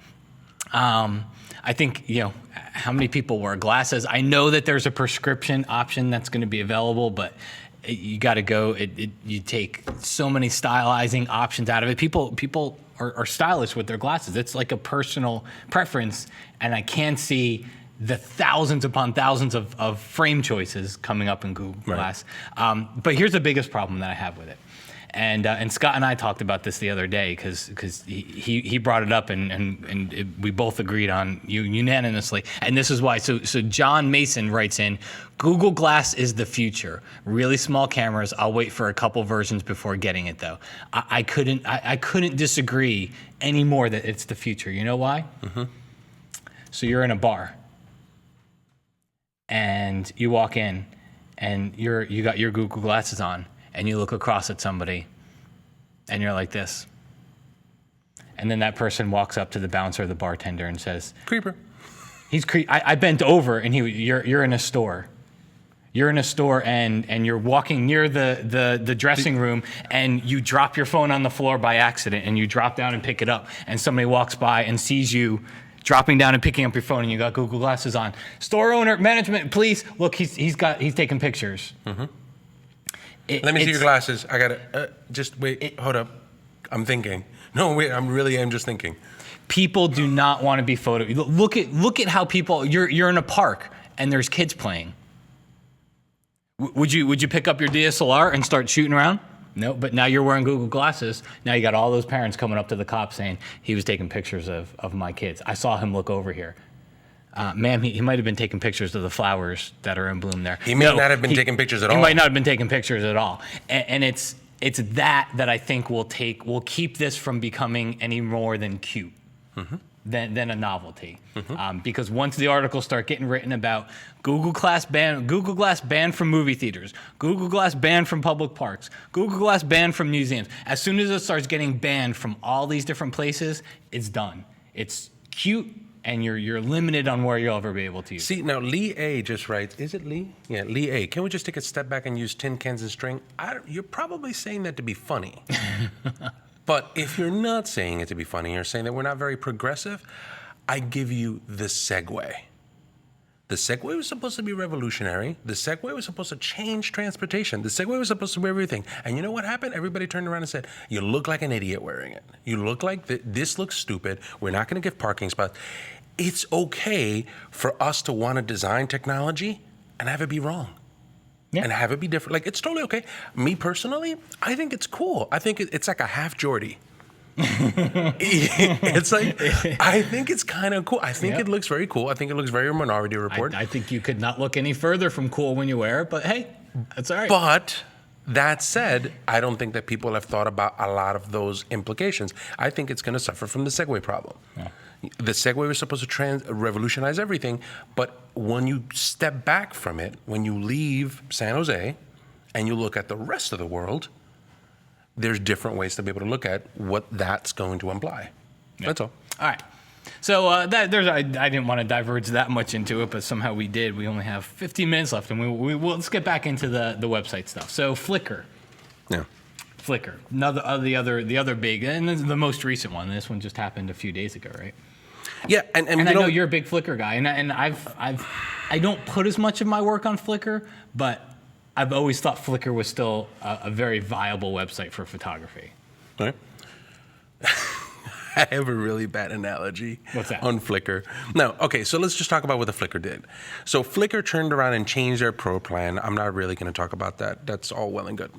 I think, how many people wear glasses? I know that there's a prescription option that's going to be available, but you got to go. You take so many stylizing options out of it. People are stylish with their glasses. It's like a personal preference, and I can see the thousands upon thousands of frame choices coming up in Google Glass. But here's the biggest problem that I have with it. And Scott and I talked about this the other day because he brought it up and we both agreed on unanimously. And this is why. So John Mason writes in, Google Glass is the future. Really small cameras. I'll wait for a couple versions before getting it though. I couldn't disagree anymore that it's the future. You know why? Mm-hmm. So you're in a bar and you walk in and you got your Google glasses on. And you look across at somebody, and you're like this. And then that person walks up to the bouncer or the bartender and says, "Creeper." I bent over, and you're in a store. You're in a store, and you're walking near the dressing room, and you drop your phone on the floor by accident, and you drop down and pick it up, and somebody walks by and sees you dropping down and picking up your phone, and you got Google glasses on. Store owner, management, please look. He's taking pictures. Mm-hmm. Let me see your glasses. I got to just wait. Hold up. I'm thinking. No, wait. I'm just thinking. People do not want to be photoed. Look at how people. You're in a park and there's kids playing. Would you pick up your DSLR and start shooting around? No. But now you're wearing Google glasses. Now you got all those parents coming up to the cops saying he was taking pictures of my kids. I saw him look over here. Ma'am, he might have been taking pictures of the flowers that are in bloom there. He may not have been taking pictures at all. He might not have been taking pictures at all. And it's that I think will keep this from becoming any more than cute, than a novelty. Because once the articles start getting written about Google Glass banned from movie theaters, Google Glass banned from public parks, Google Glass banned from museums, as soon as it starts getting banned from all these different places, it's done. It's cute. And you're limited on where you'll ever be able to use it. See, now Lee A just writes, is it Lee? Yeah, Lee A. Can we just take a step back and use tin cans and string? You're probably saying that to be funny. But if you're not saying it to be funny, you're saying that we're not very progressive, I give you the Segway. The Segway was supposed to be revolutionary. The Segway was supposed to change transportation. The Segway was supposed to be everything. And you know what happened? Everybody turned around and said, you look like an idiot wearing it. You look like this looks stupid. We're not going to give parking spots. It's okay for us to want to design technology and have it be wrong. Yeah. And have it be different. Like, it's totally okay. Me personally, I think it's cool. I think it's like a half Geordie. It's like, I think it's kind of cool. I think it looks very cool. I think it looks very Minority Report. I think you could not look any further from cool when you wear it, but hey, that's all right. But that said, I don't think that people have thought about a lot of those implications. I think it's going to suffer from the Segway problem. Yeah. The Segway was supposed to revolutionize everything, but when you step back from it, when you leave San Jose and you look at the rest of the world, there's different ways to be able to look at what that's going to imply. Yeah. That's all. All right. So I didn't want to diverge that much into it, but somehow we did. We only have 15 minutes left, and let's get back into the website stuff. So Flickr. Yeah. Flickr. The other big, and this is the most recent one. This one just happened a few days ago, right? Yeah, and I know you're a big Flickr guy, and I don't put as much of my work on Flickr, but I've always thought Flickr was still a very viable website for photography. All right. I have a really bad analogy. What's that? On Flickr. No, okay, so let's just talk about what the Flickr did. So Flickr turned around and changed their pro plan. I'm not really going to talk about that. That's all well and good.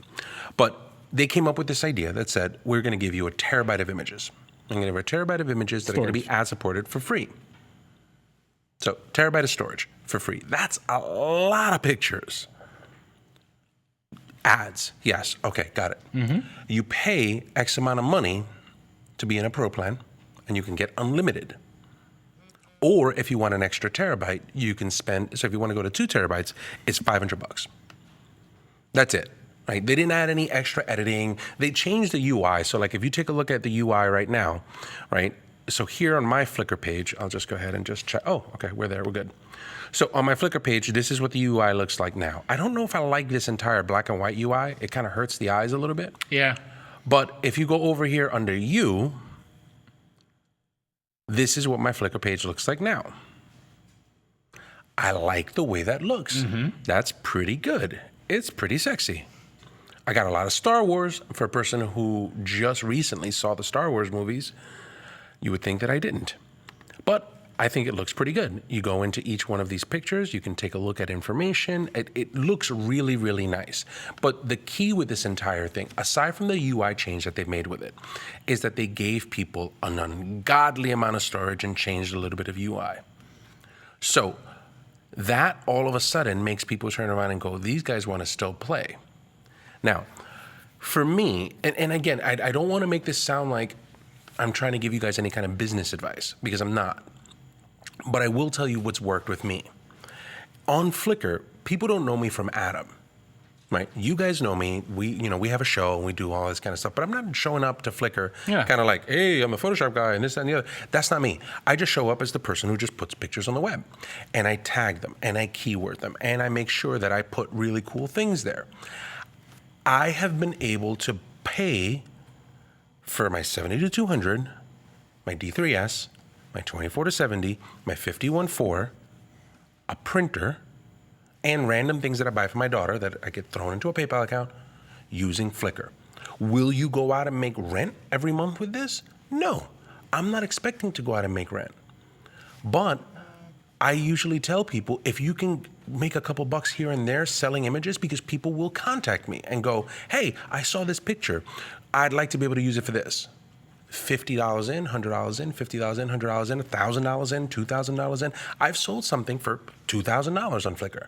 But they came up with this idea that said, we're going to give you a terabyte of images. I'm going to have a terabyte of images that are going to be ad-supported for free. So terabyte of storage for free. That's a lot of pictures. Ads, yes. Okay, got it. Mm-hmm. You pay X amount of money to be in a pro plan, and you can get unlimited. Or if you want an extra terabyte, you can spend, so if you want to go to 2 terabytes, it's $500. That's it. Right? They didn't add any extra editing. They changed the UI. So like if you take a look at the UI right now, right? So here on my Flickr page, I'll just go ahead and just check. Oh, okay, we're there, we're good. So on my Flickr page, this is what the UI looks like now. I don't know if I like this entire black and white UI. It kind of hurts the eyes a little bit. Yeah. But if you go over here under you, this is what my Flickr page looks like now. I like the way that looks. That's pretty good. It's pretty sexy. I got a lot of Star Wars. For a person who just recently saw the Star Wars movies, you would think that I didn't. But I think it looks pretty good. You go into each one of these pictures, you can take a look at information. It looks really, really nice. But the key with this entire thing, aside from the UI change that they've made with it, is that they gave people an ungodly amount of storage and changed a little bit of UI. So that all of a sudden makes people turn around and go, these guys want to still play. Now, for me, and again, I don't want to make this sound like I'm trying to give you guys any kind of business advice, because I'm not. But I will tell you what's worked with me. On Flickr, people don't know me from Adam, right? You guys know me. We have a show and we do all this kind of stuff, but I'm not showing up to Flickr kind of like, hey, I'm a Photoshop guy and this, that, and the other. That's not me. I just show up as the person who just puts pictures on the web, and I tag them and I keyword them and I make sure that I put really cool things there. I have been able to pay for my 70-200, my D3S, my 24-70, my 51.4, a printer, and random things that I buy for my daughter that I get thrown into a PayPal account using Flickr. Will you go out and make rent every month with this? No, I'm not expecting to go out and make rent. But I usually tell people, if you can make a couple bucks here and there selling images, because people will contact me and go, hey, I saw this picture. I'd like to be able to use it for this. $50 in, $100 in, $50 in, $100 in, $1,000 in, $2,000 in. I've sold something for $2,000 on Flickr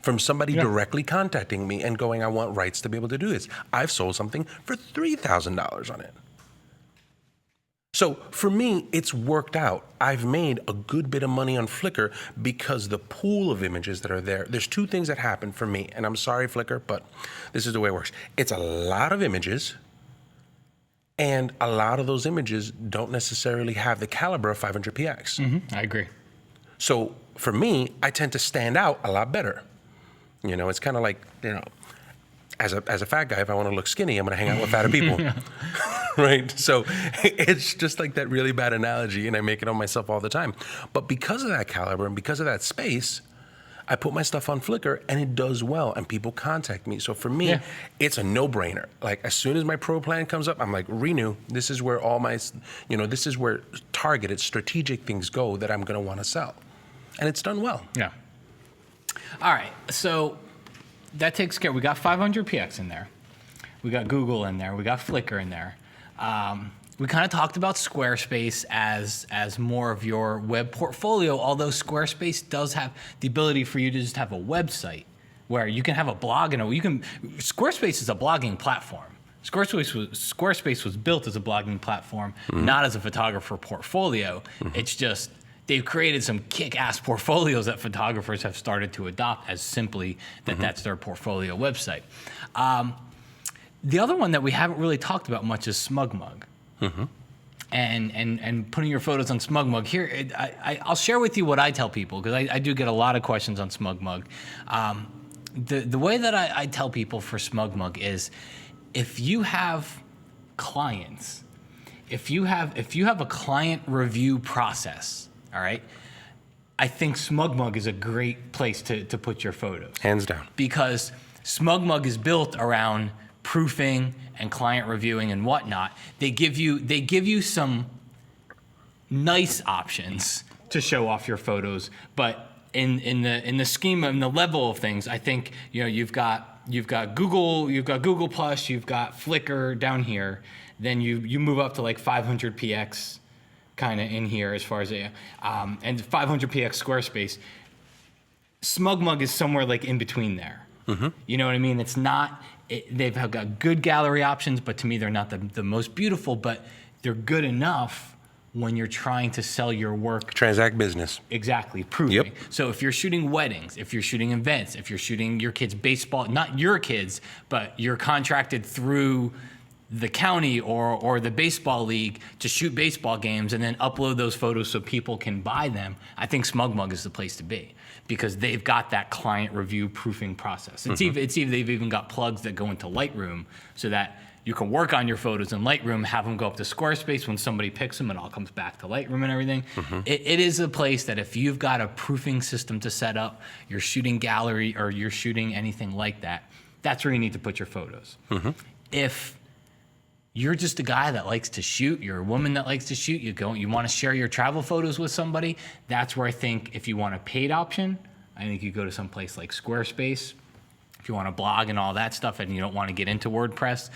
from somebody directly contacting me and going, I want rights to be able to do this. I've sold something for $3,000 on it. So for me, it's worked out. I've made a good bit of money on Flickr because the pool of images that are there, there's two things that happen for me. And I'm sorry, Flickr, but this is the way it works. It's a lot of images, and a lot of those images don't necessarily have the caliber of 500px. I agree. So for me, I tend to stand out a lot better. You know, it's kind of like, you know, as a fat guy, if I want to look skinny, I'm going to hang out with fatter people. Right? So it's just like that really bad analogy, and I make it on myself all the time. But because of that caliber and because of that space, I put my stuff on Flickr and it does well, and people contact me. So for me, it's a no-brainer. Like, as soon as my pro plan comes up, I'm like, renew. This is where all my, you know, this is where targeted strategic things go that I'm going to want to sell. And it's done well. Yeah. All right. So that takes care. We got 500px in there. We got Google in there. We got Flickr in there. We kind of talked about Squarespace as more of your web portfolio, although Squarespace does have the ability for you to just have a website where you can have a blog and Squarespace is a blogging platform. Squarespace was built as a blogging platform, not as a photographer portfolio. It's just they've created some kick-ass portfolios that photographers have started to adopt as simply that's their portfolio website. The other one that we haven't really talked about much is SmugMug. And putting your photos on SmugMug. Here, I'll share with you what I tell people, because I do get a lot of questions on SmugMug. The way that I tell people for SmugMug is, if you have clients, if you have a client review process, all right, I think SmugMug is a great place to put your photos. Hands down. Because SmugMug is built around proofing and client reviewing and whatnot. They give you some nice options to show off your photos, but in the scheme and the level of things, I think, you know, you've got Google Plus, you've got Flickr down here, then you move up to like 500px kind of in here as far as and 500px Squarespace. SmugMug is somewhere like in between there. You know what I mean? It's not. They've got good gallery options, but to me, they're not the most beautiful, but they're good enough when you're trying to sell your work. Transact business. Exactly, proving. So if you're shooting weddings, if you're shooting events, if you're shooting your kids' baseball, not your kids, but you're contracted through the county or the baseball league to shoot baseball games and then upload those photos so people can buy them, I think SmugMug is the place to be, because they've got that client review proofing process. It's even they've even got plugs that go into Lightroom so that You can work on your photos in Lightroom, have them go up to Squarespace. When somebody picks them, it all comes back to Lightroom and everything. It is a place that if you've got a proofing system to set up, you're shooting gallery or you're shooting anything like that, that's where you need to put your photos. If you're just a guy that likes to shoot, you're a woman that likes to shoot, you want to share your travel photos with somebody, that's where I think if you want a paid option, I think you go to some place like Squarespace. If you want to blog and all that stuff and you don't want to get into WordPress,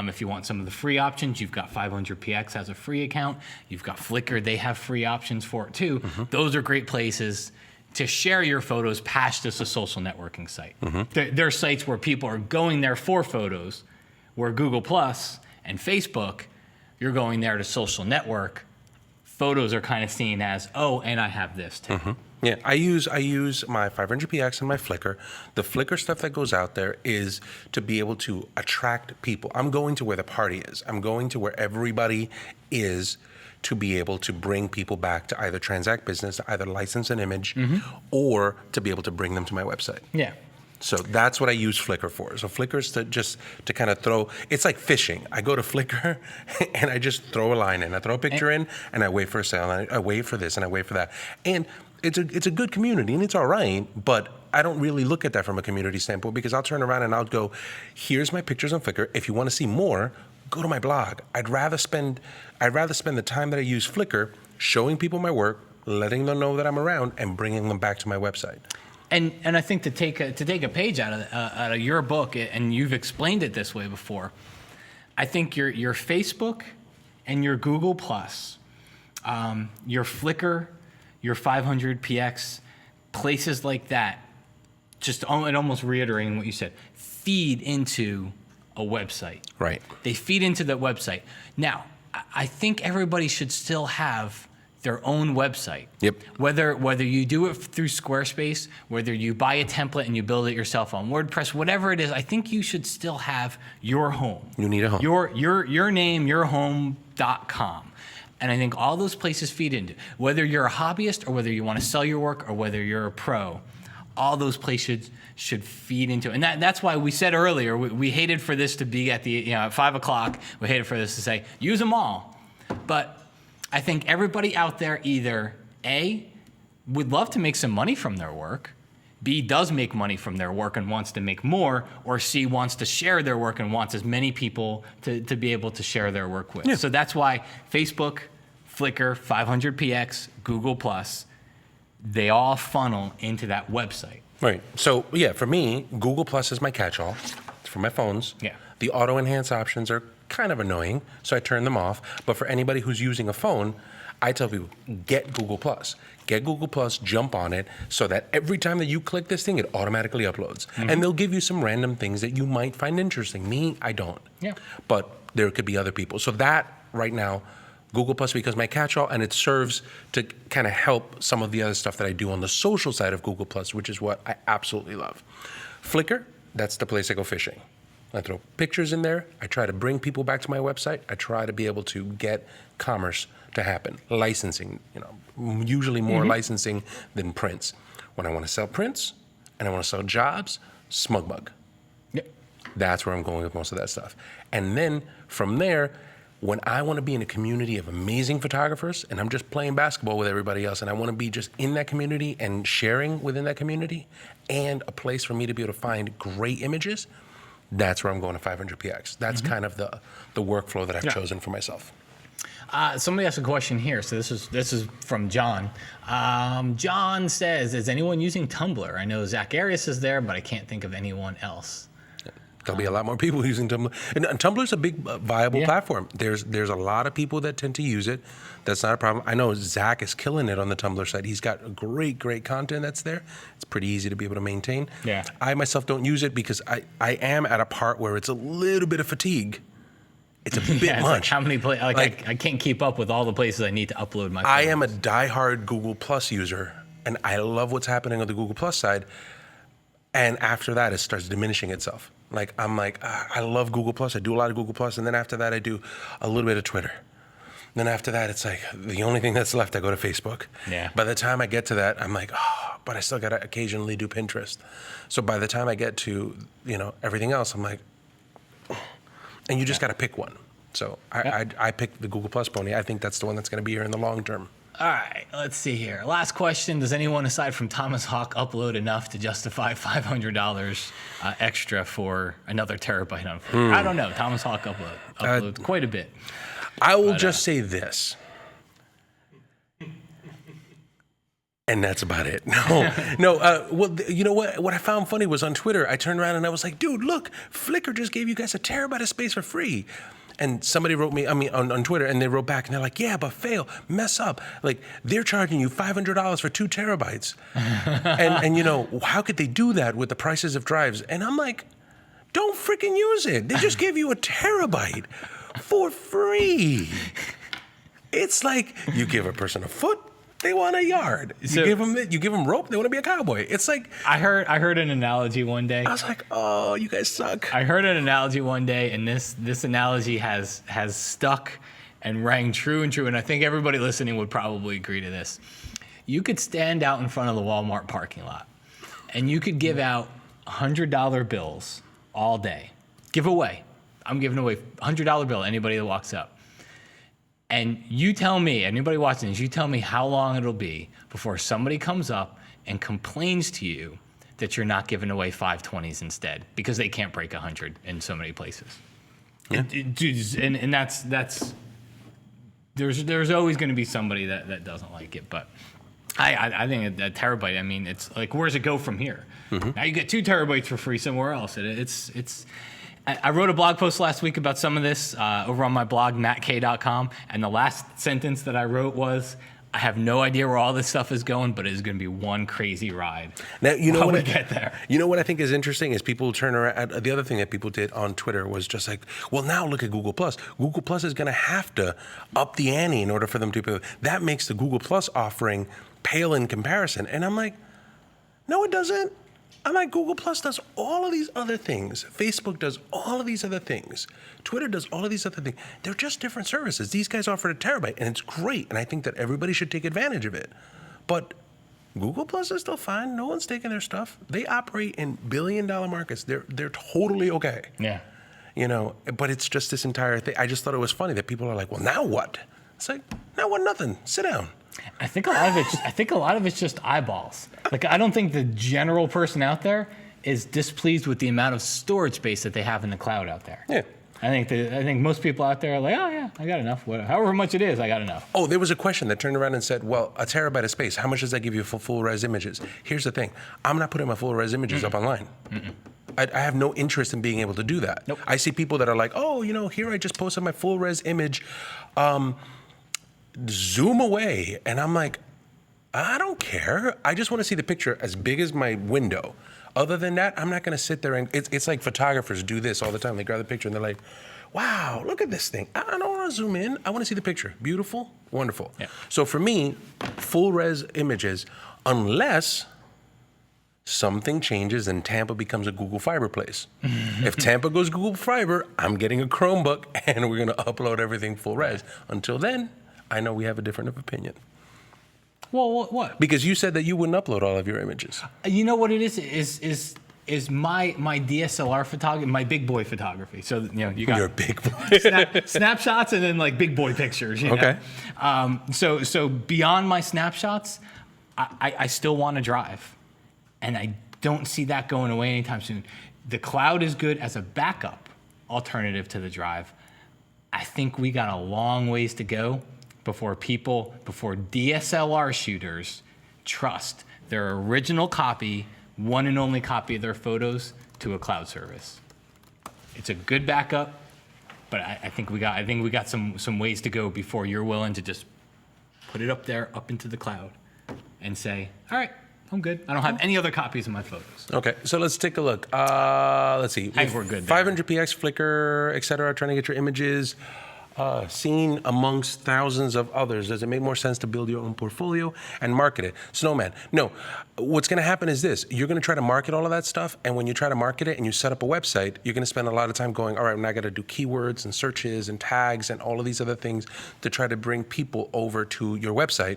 if you want some of the free options, you've got 500px has a free account. You've got Flickr, they have free options for it too. Those are great places to share your photos past just a social networking site. There are sites where people are going there for photos, where Google Plus and Facebook, you're going there to social network. Photos are kind of seen as, oh, and I have this too. Yeah, I use my 500px and my Flickr. The Flickr stuff that goes out there is to be able to attract people. I'm going to where the party is. I'm going to where everybody is to be able to bring people back to either transact business, to either license an image, or to be able to bring them to my website. Yeah. So that's what I use Flickr for. So Flickr is to kind of throw, it's like fishing. I go to Flickr and I just throw a line in. I throw a picture in and I wait for a sale and I wait for this and I wait for that. And it's a good community and it's all right, but I don't really look at that from a community standpoint because I'll turn around and I'll go, here's my pictures on Flickr. If you want to see more, go to my blog. I'd rather spend the time that I use Flickr showing people my work, letting them know that I'm around, and bringing them back to my website. And I think to take a page out of your book, and you've explained it this way before, I think your Facebook and your Google Plus, your Flickr, your 500px, places like that, just almost reiterating what you said, feed into a website. Right. They feed into that website. Now, I think everybody should still have their own website. Yep. Whether you do it through Squarespace, whether you buy a template and you build it yourself on WordPress, whatever it is, I think you should still have your home. You need a home. Your name, yourhome.com. And I think all those places feed into, whether you're a hobbyist or whether you want to sell your work or whether you're a pro, all those places should feed into it. And that's why we said earlier, we hated for this to be at 5 o'clock, we hated for this to say, use them all. But I think everybody out there either A, would love to make some money from their work, B, does make money from their work and wants to make more, or C, wants to share their work and wants as many people to be able to share their work with. Yeah. So that's why Facebook, Flickr, 500px, Google+, they all funnel into that website. Right. So, yeah, for me, Google Plus is my catch-all. It's for my phones. Yeah. The auto-enhance options are kind of annoying, so I turn them off. But for anybody who's using a phone, I tell people, get Google Plus. Get Google Plus, jump on it, so that every time that you click this thing, it automatically uploads. And they'll give you some random things that you might find interesting. Me, I don't. Yeah. But there could be other people. So that, right now, Google Plus becomes my catch-all, and it serves to kind of help some of the other stuff that I do on the social side of Google Plus, which is what I absolutely love. Flickr, that's the place I go fishing. I throw pictures in there. I try to bring people back to my website. I try to be able to get commerce to happen. Licensing, usually more licensing than prints. When I want to sell prints and I want to sell jobs, SmugMug. Yep. That's where I'm going with most of that stuff. And then from there, when I want to be in a community of amazing photographers and I'm just playing basketball with everybody else and I want to be just in that community and sharing within that community and a place for me to be able to find great images, that's where I'm going to 500px. That's kind of the workflow that I've chosen for myself. Somebody asked a question here. So this is from John. John says, is anyone using Tumblr? I know Zach Arias is there, but I can't think of anyone else. There'll be a lot more people using Tumblr. And Tumblr's a big, viable platform. There's a lot of people that tend to use it. That's not a problem. I know Zach is killing it on the Tumblr site. He's got great content that's there. It's pretty easy to be able to maintain. Yeah. I myself don't use it because I am at a part where it's a little bit of fatigue. It's a bit much. Like how many I can't keep up with all the places I need to upload my photos. I am a diehard Google Plus user, and I love what's happening on the Google Plus side. And after that, it starts diminishing itself. I love Google Plus. I do a lot of Google Plus, and then after that, I do a little bit of Twitter. Then after that, it's like the only thing that's left, I go to Facebook. Yeah. By the time I get to that, I'm like, but I still got to occasionally do Pinterest. So by the time I get to, everything else, I'm like, And you just got to pick one. So I picked the Google Plus pony. I think that's the one that's going to be here in the long term. All right, let's see here. Last question. Does anyone aside from Thomas Hawk upload enough to justify $500 extra for another terabyte on Flickr? I don't know. Thomas Hawk uploads quite a bit. I will just say this. And that's about it. Well, you know what? What I found funny was on Twitter, I turned around and I was like, dude, look, Flickr just gave you guys a terabyte of space for free. And somebody wrote me, on Twitter, and they wrote back, and they're like, yeah, but fail, mess up. Like, they're charging you $500 for 2 terabytes. and you know, how could they do that with the prices of drives? And I'm like, don't freaking use it. They just gave you a terabyte for free. It's like, you give a person a foot, they want a yard. You give them rope, they want to be a cowboy. It's like, I heard an analogy one day. I was like, oh, you guys suck. I heard an analogy one day, and this analogy has stuck and rang true and true, and I think everybody listening would probably agree to this. You could stand out in front of the Walmart parking lot, and you could give out $100 bills all day. Give away. I'm giving away $100 bill, anybody that walks up. And you tell me, anybody watching this, you tell me how long it'll be before somebody comes up and complains to you that you're not giving away 520s instead because they can't break 100 in so many places. Yeah. And that's there's always going to be somebody that doesn't like it. But I think a terabyte, I mean, it's like, where's it go from here? Mm-hmm. Now you get 2 terabytes for free somewhere else. I wrote a blog post last week about some of this over on my blog, matk.com, and the last sentence that I wrote was, I have no idea where all this stuff is going, but it is going to be one crazy ride. Now, you know when we get there. You know what I think is interesting is people turn around. The other thing that people did on Twitter was just like, well, now look at Google Plus. Google Plus is going to have to up the ante in order for them to. That makes the Google Plus offering pale in comparison. And I'm like, no, it doesn't. I'm like, Google Plus does all of these other things. Facebook does all of these other things. Twitter does all of these other things. They're just different services. These guys offer a terabyte, and it's great, and I think that everybody should take advantage of it. But Google Plus is still fine. No one's taking their stuff. They operate in billion-dollar markets. They're totally okay. Yeah. You know, but it's just this entire thing. I just thought it was funny that people are like, well, now what? It's like, now what, nothing. Sit down. I think a lot of it's just eyeballs. Like, I don't think the general person out there is displeased with the amount of storage space that they have in the cloud out there. Yeah. I think most people out there are like, oh yeah, I got enough. However much it is, I got enough. Oh, there was a question that turned around and said, well, a terabyte of space, how much does that give you for full res images? Here's the thing. I'm not putting my full res images up online. I have no interest in being able to do that. Nope. I see people that are like, oh, you know, here I just posted my full res image. Zoom away. And I'm like, I don't care. I just want to see the picture as big as my window. Other than that, I'm not going to sit there and it's like photographers do this all the time. They grab the picture and they're like, wow, look at this thing. I don't want to zoom in. I want to see the picture. Beautiful, wonderful. Yeah. So for me, full res images, unless something changes and Tampa becomes a Google Fiber place. If Tampa goes Google Fiber, I'm getting a Chromebook and we're going to upload everything full res. Until then, I know we have a different opinion. Well, what? Because you said that you wouldn't upload all of your images. You know what it is my DSLR photography, my big boy photography. So, you know, you got your big boy snapshots and then like big boy pictures. You know? Okay. So beyond my snapshots, I still want to drive, and I don't see that going away anytime soon. The cloud is good as a backup alternative to the drive. I think we got a long ways to go before DSLR shooters trust their original copy, one and only copy of their photos to a cloud service. It's a good backup, but I think we got some ways to go before you're willing to just put it up there, up into the cloud, and say, all right, I'm good. I don't have any other copies of my photos. Okay, so let's take a look. Let's see. I think we're good there. 500px, Flickr, etc. Trying to get your images seen amongst thousands of others. Does it make more sense to build your own portfolio and market it? Snowman, no. What's going to happen is this. You're going to try to market all of that stuff, and when you try to market it and you set up a website, you're going to spend a lot of time going, all right, now I got to do keywords and searches and tags and all of these other things to try to bring people over to your website,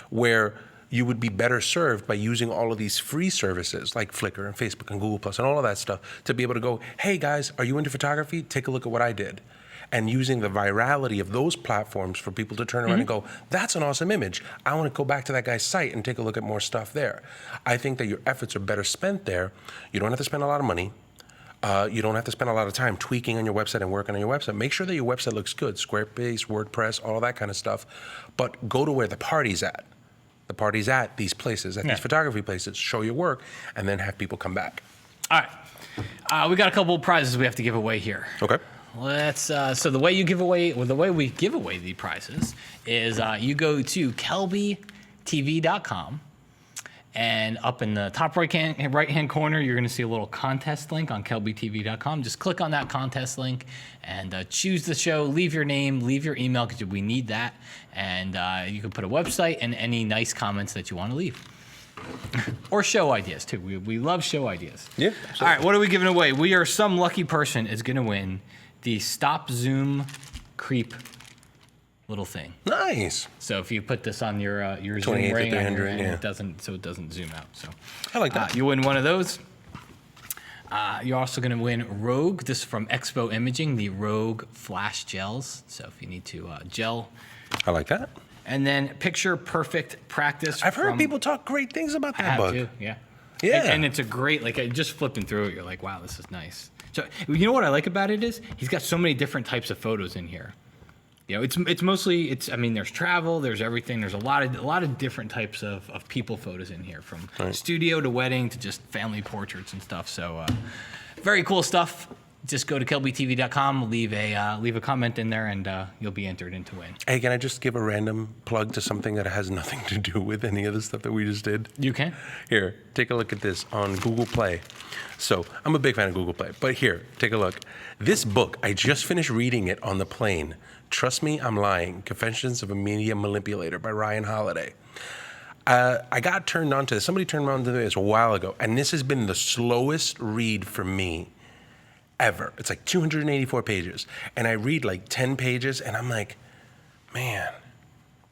where you would be better served by using all of these free services like Flickr and Facebook and Google Plus and all of that stuff to be able to go, hey guys, are you into photography? Take a look at what I did. And using the virality of those platforms for people to turn around and go, that's an awesome image. I want to go back to that guy's site and take a look at more stuff there. I think that your efforts are better spent there. You don't have to spend a lot of money. You don't have to spend a lot of time tweaking on your website and working on your website. Make sure that your website looks good, Squarespace, WordPress, all of that kind of stuff. But go to where the party's at. The party's at these places, at these photography places. Show your work, and then have people come back. All right. We got a couple of prizes we have to give away here. Okay. Let's. So the way you give away, well, the way we give away the prizes is you go to kelbytv.com, and up in the top right hand corner, you're going to see a little contest link on kelbytv.com. Just click on that contest link and choose the show. Leave your name, leave your email because we need that, and you can put a website and any nice comments that you want to leave. Or show ideas too. We love show ideas. Yeah. All right, what are we giving away? Some lucky person is going to win the Stop Zoom Creep little thing. Nice. So if you put this on your Zoom 28 to ring on your 300, end, yeah. it doesn't zoom out. So I like that. you win one of those. You're also going to win Rogue. This is from Expo Imaging, the Rogue Flash Gels. So if you need to gel. I like that. And then Picture Perfect Practice. I've heard people talk great things about I that have book. too, yeah. Yeah. And it's a great, just flipping through it, you're like, wow, this is nice. So you know what I like about it is he's got so many different types of photos in here. You know, it's mostly there's travel, there's everything, there's a lot of different types of people photos in here, from studio to wedding to just family portraits and stuff. So very cool stuff. Just go to kelbytv.com, leave a comment in there, and you'll be entered in to win. Hey, can I just give a random plug to something that has nothing to do with any of the stuff that we just did? You can. Here, take a look at this on Google Play. So I'm a big fan of Google Play, but here, take a look. This book, I just finished reading it on the plane. Trust Me, I'm Lying, Confessions of a Media Manipulator by Ryan Holiday. I got turned on to this. Somebody turned me on to this a while ago, and this has been the slowest read for me ever. It's like 284 pages. And I read like 10 pages, and I'm like, man,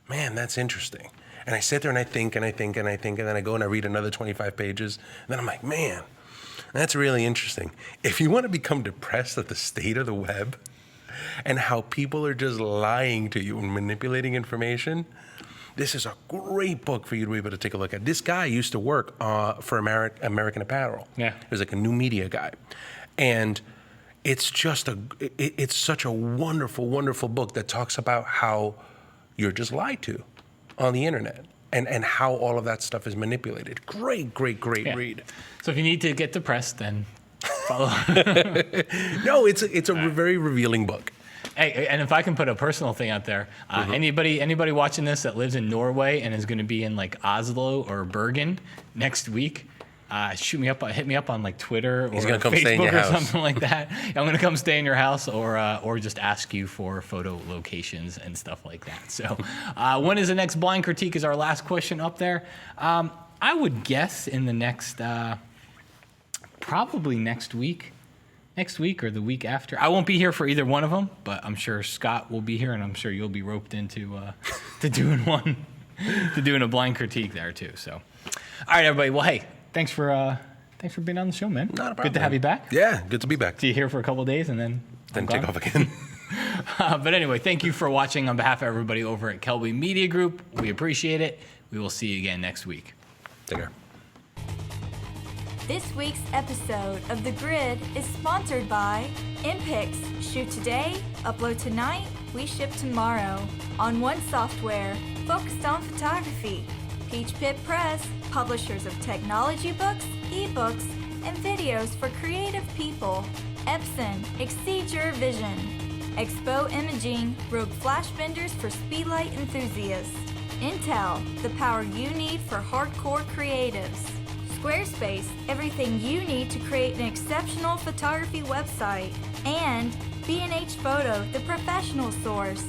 that's interesting. And I sit there and I think, and then I go and I read another 25 pages, and then I'm like, man, that's really interesting. If you want to become depressed at the state of the web and how people are just lying to you and manipulating information, this is a great book for you to be able to take a look at. This guy used to work for American Apparel. Yeah. He was like a new media guy. And it's just it's such a wonderful, wonderful book that talks about how you're just lied to on the internet and how all of that stuff is manipulated. Great read. So if you need to get depressed, then follow. No, it's a very revealing book. Hey, and if I can put a personal thing out there, anybody watching this that lives in Norway and is going to be in like Oslo or Bergen next week, hit me up on like Twitter or He's gonna come stay in Facebook your or house. something like that. I'm going to come stay in your house or just ask you for photo locations and stuff like that. So when is the next blind critique is our last question up there. I would guess in the next, probably next week or the week after. I won't be here for either one of them, but I'm sure Scott will be here, and I'm sure you'll be roped into to doing a blind critique there too. So, all right, everybody. Well, hey, thanks for being on the show, man. Not a problem. Good to have you back. Yeah, good to be back. See you here for a couple of days, and then Take off again. But anyway, thank you for watching on behalf of everybody over at Kelby Media Group. We appreciate it. We will see you again next week. Take care. This week's episode of The Grid is sponsored by InPix. Shoot today, upload tonight, we ship tomorrow. On One Software, focused on photography. Peach Pit Press, publishers of technology books, ebooks, and videos for creative people. Epson, exceed your vision. Expo Imaging, Rogue Flash Benders for speedlight enthusiasts. Intel, the power you need for hardcore creatives. Squarespace, everything you need to create an exceptional photography website. And B&H Photo, the professional source.